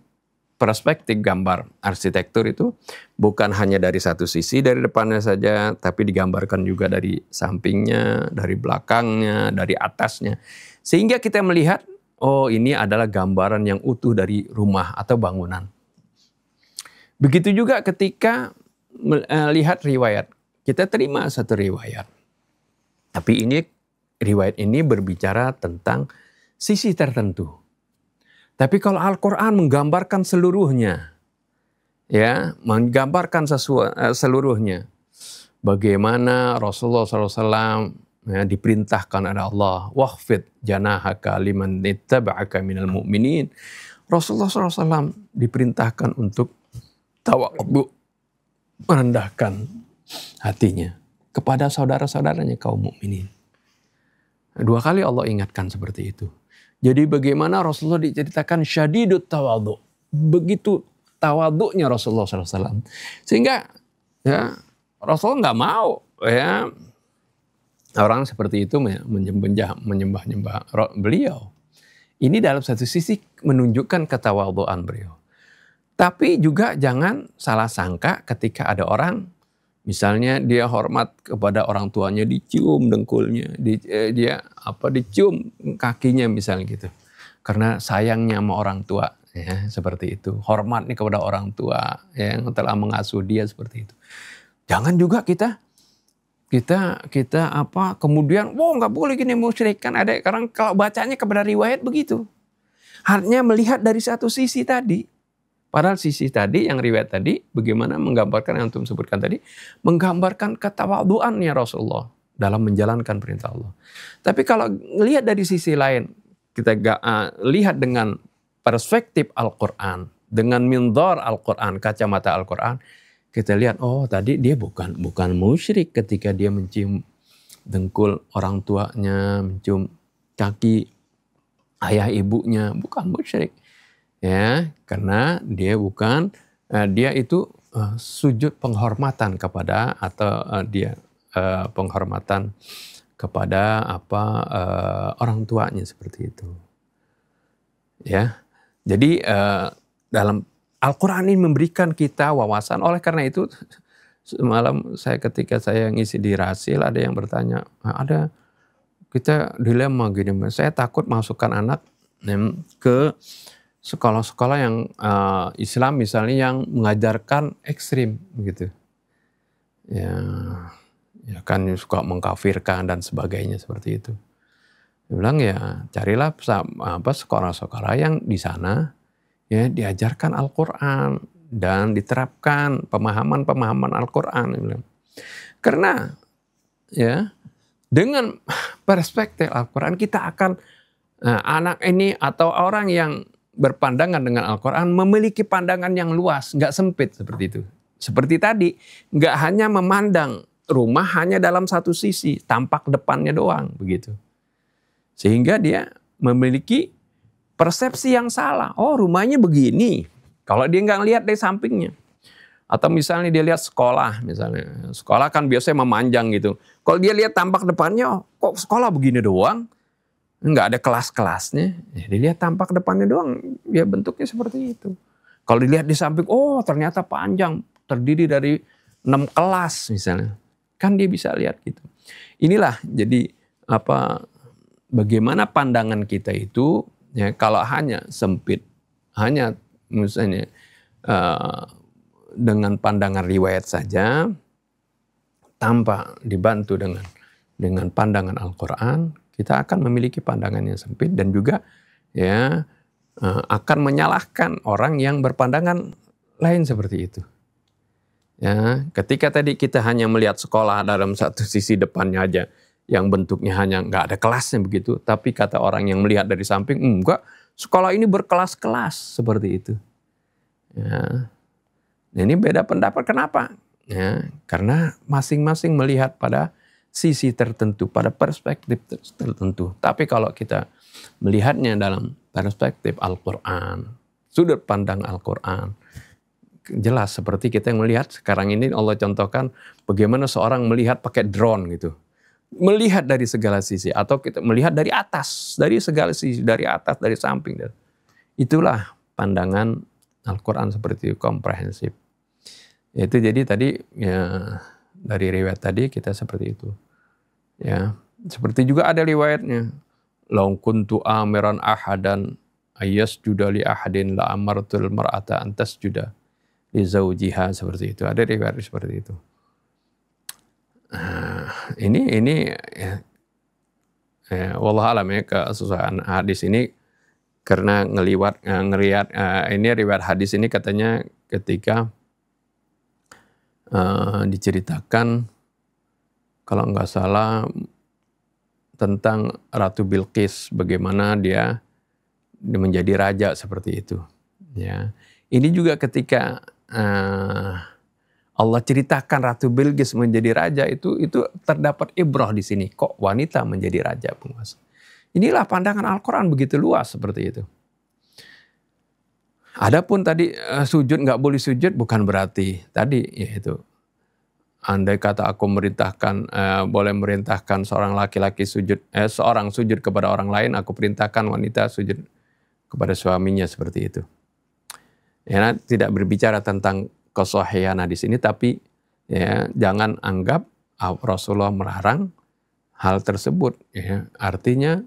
perspektif gambar arsitektur itu bukan hanya dari satu sisi, dari depannya saja, tapi digambarkan juga dari sampingnya, dari belakangnya, dari atasnya. Sehingga kita melihat, ini adalah gambaran yang utuh dari rumah atau bangunan. Begitu juga ketika melihat riwayat. Kita terima satu riwayat. Tapi riwayat ini berbicara tentang sisi tertentu. Tapi kalau Al-Quran menggambarkan seluruhnya, ya, menggambarkan seluruhnya, bagaimana Rasulullah SAW diperintahkan oleh Allah, wahfid janahaka liman ittaba'aka minal mu'minin. Rasulullah SAW diperintahkan untuk tawadhu, merendahkan hatinya kepada saudara-saudaranya kaum mukminin. 2 kali Allah ingatkan seperti itu. Jadi bagaimana Rasulullah diceritakan syadidut tawadhu. Begitu tawadhunya Rasulullah SAW. Sehingga ya, Rasulullah nggak mau ya orang seperti itu menyembah beliau. Ini dalam satu sisi menunjukkan ketawadhuan beliau. Tapi juga jangan salah sangka ketika ada orang, misalnya dia hormat kepada orang tuanya, dicium dengkulnya, dicium kakinya misalnya gitu. Karena sayangnya sama orang tua, ya seperti itu. Hormat nih kepada orang tua yang telah mengasuh dia seperti itu. Jangan juga kita kemudian nggak boleh gini musyrik, kan ada orang kalau bacanya kepada riwayat begitu. Hanya melihat dari satu sisi tadi. Padahal sisi tadi yang riwayat tadi bagaimana menggambarkan yang antum sebutkan tadi, menggambarkan ketawadhuannya Rasulullah dalam menjalankan perintah Allah. Tapi kalau lihat dari sisi lain, kita lihat dengan perspektif Al-Quran, dengan minzar Al-Quran, kacamata Al-Quran, kita lihat, oh tadi dia bukan musyrik ketika dia mencium dengkul orang tuanya, mencium kaki ayah ibunya, bukan musyrik. Ya, karena dia itu sujud penghormatan kepada penghormatan kepada orang tuanya seperti itu. Ya. Jadi dalam Al-Quran ini memberikan kita wawasan. Oleh karena itu semalam ketika saya ngisi di Rasil, ada yang bertanya, kita dilema gini, saya takut masukkan anak ke sekolah-sekolah yang Islam misalnya yang mengajarkan ekstrim gitu. Ya kan suka mengkafirkan dan sebagainya seperti itu. Dia bilang ya carilah sekolah-sekolah yang di sana ya diajarkan Al-Quran dan diterapkan pemahaman Al-Quran. Karena ya dengan perspektif Al-Quran kita akan anak ini atau orang yang berpandangan dengan Al-Quran memiliki pandangan yang luas, nggak sempit seperti itu. Seperti tadi, nggak hanya memandang rumah hanya dalam satu sisi, tampak depannya doang begitu. Sehingga dia memiliki persepsi yang salah. Oh rumahnya begini. Kalau dia nggak lihat dari sampingnya. Atau misalnya dia lihat sekolah. Misalnya sekolah kan biasanya memanjang gitu. Kalau dia lihat tampak depannya, kok sekolah begini doang. Nggak ada kelas-kelasnya. Ya, dilihat tampak depannya doang. Ya bentuknya seperti itu. Kalau dilihat di samping, oh ternyata panjang. Terdiri dari 6 kelas misalnya. Kan dia bisa lihat gitu. Inilah jadi bagaimana pandangan kita itu ya kalau hanya sempit, hanya misalnya dengan pandangan riwayat saja tanpa dibantu dengan pandangan Al-Quran, kita akan memiliki pandangan yang sempit dan juga ya akan menyalahkan orang yang berpandangan lain seperti itu. Ya, ketika tadi kita hanya melihat sekolah dalam satu sisi depannya aja, yang bentuknya hanya nggak ada kelasnya begitu, tapi kata orang yang melihat dari samping, enggak, sekolah ini berkelas-kelas seperti itu. Ya. Ini beda pendapat, kenapa? Ya, karena masing-masing melihat pada sisi tertentu, pada perspektif tertentu. Tapi kalau kita melihatnya dalam perspektif Al-Quran, sudut pandang Al-Quran, jelas seperti kita yang melihat sekarang ini Allah contohkan bagaimana seorang melihat pakai drone gitu. Melihat dari segala sisi atau kita melihat dari atas, dari segala sisi, dari atas, dari samping. Itulah pandangan Al-Quran seperti itu, komprehensif. Itu jadi tadi ya dari riwayat tadi kita seperti itu. Ya, seperti juga ada riwayatnya. Lau kuntu amiran ahadan ayyasjuda li ahadin la amartul mar'ata antas juda li zaujiha, seperti itu. Ada riwayat seperti itu. Ini ya, wallahu alam ya kesusahan hadis ini karena ngelihat ini riwayat hadis ini katanya ketika diceritakan kalau nggak salah tentang Ratu Bilqis, bagaimana dia menjadi raja seperti itu. Ya, ini juga ketika Allah ceritakan Ratu Bilqis menjadi raja itu terdapat ibrah di sini. Kok wanita menjadi raja penguasa? Inilah pandangan Al-Quran begitu luas seperti itu. Adapun tadi sujud nggak boleh sujud bukan berarti tadi yaitu andai kata aku boleh merintahkan seorang laki-laki seorang sujud kepada orang lain, aku perintahkan wanita sujud kepada suaminya, seperti itu. Ya, tidak berbicara tentang kesahihan hadis ini, tapi ya, jangan anggap Rasulullah melarang hal tersebut. Ya. Artinya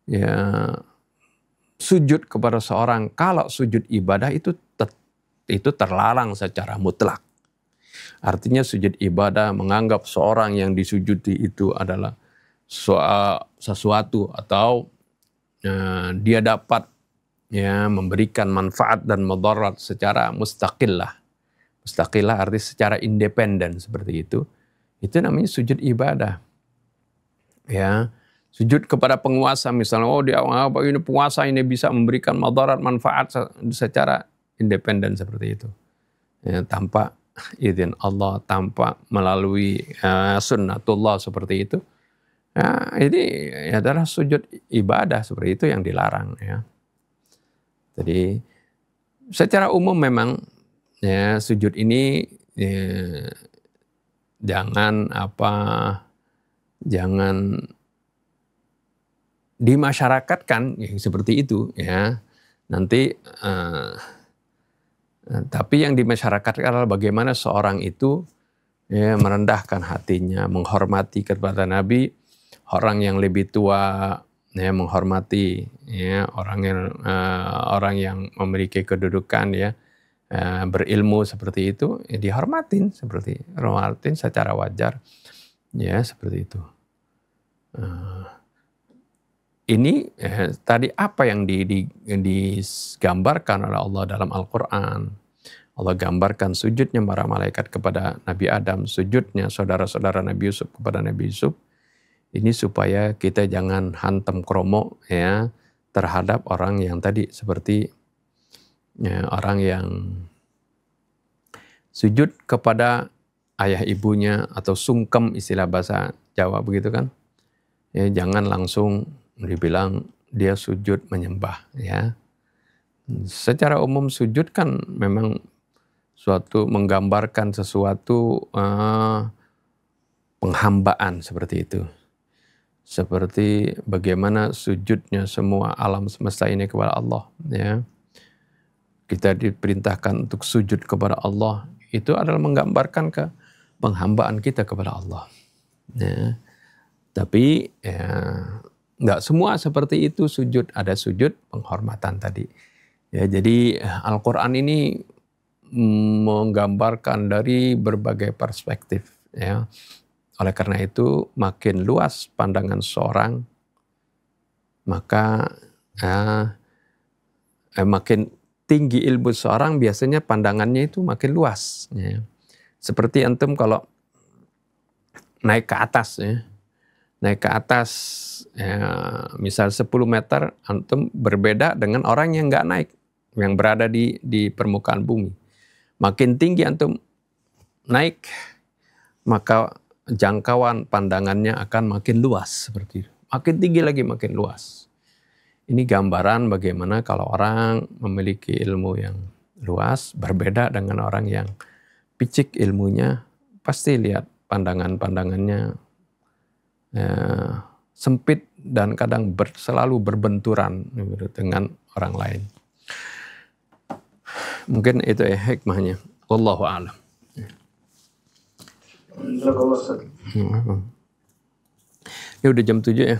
ya, sujud kepada seorang, kalau sujud ibadah itu terlarang secara mutlak. Artinya sujud ibadah menganggap seorang yang disujudi itu adalah sesuatu atau dia dapat ya memberikan manfaat dan mudarat secara mustaqillah. Mustaqillah artinya secara independen, seperti itu. Itu namanya sujud ibadah. Ya, sujud kepada penguasa misalnya, ini penguasa ini bisa memberikan mudarat manfaat secara independen, seperti itu. Ya, tanpa izin Allah, tanpa melalui sunnatullah, seperti itu. Ya, ini adalah sujud ibadah, seperti itu yang dilarang. Ya. Jadi secara umum memang ya, sujud ini ya, jangan dimasyarakatkan ya, seperti itu ya. Nanti tapi yang dimasyarakatkan adalah bagaimana seorang itu ya, merendahkan hatinya, menghormati kepada Nabi, orang yang lebih tua ya, menghormati ya, orang yang memiliki kedudukan ya, berilmu seperti itu ya, dihormatin secara wajar ya, seperti itu. Ini tadi apa yang digambarkan oleh Allah dalam Al-Quran. Allah gambarkan sujudnya para malaikat kepada Nabi Adam, sujudnya saudara-saudara Nabi Yusuf kepada Nabi Yusuf. Ini supaya kita jangan hantam kromo ya, terhadap orang yang tadi seperti ya, orang yang sujud kepada ayah ibunya atau sungkem, istilah bahasa Jawa begitu kan. Ya, jangan langsung dibilang dia sujud menyembah ya. Secara umum sujud kan memang menggambarkan sesuatu penghambaan, seperti itu. Seperti bagaimana sujudnya semua alam semesta ini kepada Allah ya. Kita diperintahkan untuk sujud kepada Allah, itu adalah menggambarkan penghambaan kita kepada Allah ya. Tapi ya, nggak semua seperti itu sujud, ada sujud penghormatan tadi ya. Jadi Al-Quran ini menggambarkan dari berbagai perspektif ya. Oleh karena itu makin luas pandangan seorang, maka makin tinggi ilmu seorang, biasanya pandangannya itu makin luas. Ya. Seperti antum kalau naik ke atas, ya. Naik ke atas ya, misal 10 meter, antum berbeda dengan orang yang nggak naik, yang berada di permukaan bumi. Makin tinggi antum naik, maka jangkauan pandangannya akan makin luas, seperti itu. Makin tinggi lagi makin luas. Ini gambaran bagaimana kalau orang memiliki ilmu yang luas berbeda dengan orang yang picik ilmunya, pasti lihat pandangannya sempit dan kadang selalu berbenturan dengan orang lain. Mungkin itu ya hikmahnya. Wallahu a'lam. Ya udah jam 7 ya.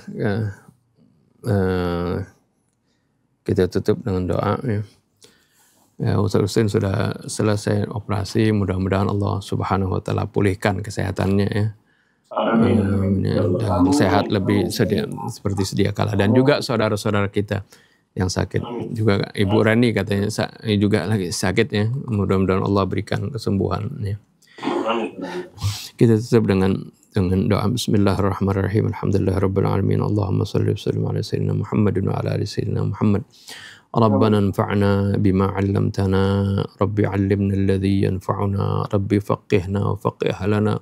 Kita tutup dengan doa ya. Ustaz Husain sudah selesai operasi, mudah-mudahan Allah Subhanahu wa taala pulihkan kesehatannya ya. Dan sehat lebih seperti sedia kala, dan juga saudara-saudara kita yang sakit, juga Ibu Rani katanya juga lagi sakit ya, mudah-mudahan Allah berikan kesembuhan ya. Kita tutup dengan doa. Bismillahirrahmanirrahim. Alhamdulillahirabbil alamin. Allahumma shalli wa sallim ala sayyidina Muhammadin wa ala ali sayyidina Muhammad. Rabbana anfa'na bima 'allamtana, Rabbi 'allimna alladhi yanfa'una, Rabbi faqihna wa faqih lana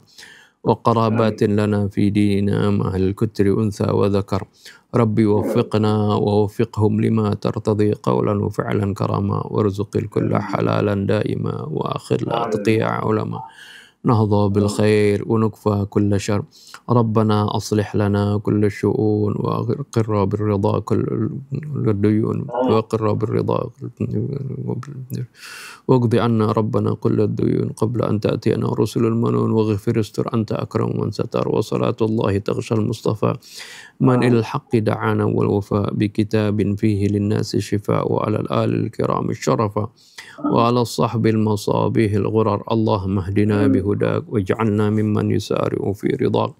wa qarabatin lana fi dinina ma'al kutri untha wa dhakar. Rabbi waffiqna wa waffiqhum lima tartadi qawlan wa fi'lan karama warzuqil kulla halalan daima wa akhir la tati'a ulama نهضى بالخير ونكفى كل شر. ربنا أصلح لنا كل الشؤون وأقر بالرضا كل الديون وأقر بالرضا واقض عنا ربنا كل الديون قبل أن تأتينا رسل المنون واغفر استر أنت أكرم من ستر. وصلاة الله تغشى المصطفى من إلى الحق دعانا والوفاء بكتاب فيه للناس شفاء وعلى الآل الكرام الشرفاء وعلى الصحب المصابيح الغرر. اللهم اهدنا بهداك واجعلنا ممن يسارع في رضاك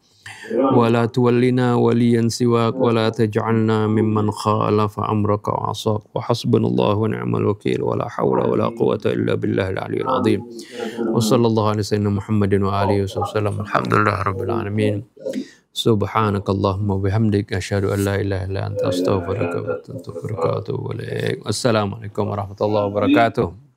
ولا تولنا وليا سواك ولا تجعلنا ممن خالف أمرك وعصاك. وحسبنا الله ونعم الوكيل ولا حول ولا قوة إلا بالله العلي العظيم. وصلى الله على سيدنا محمد وآله وسلم. الحمد لله رب العالمين. سبحانك اللهم وبحمدك أشهد أن لا إله إلا أنت أستغفرك وأتوب إليك. السلام عليكم ورحمة الله وبركاته.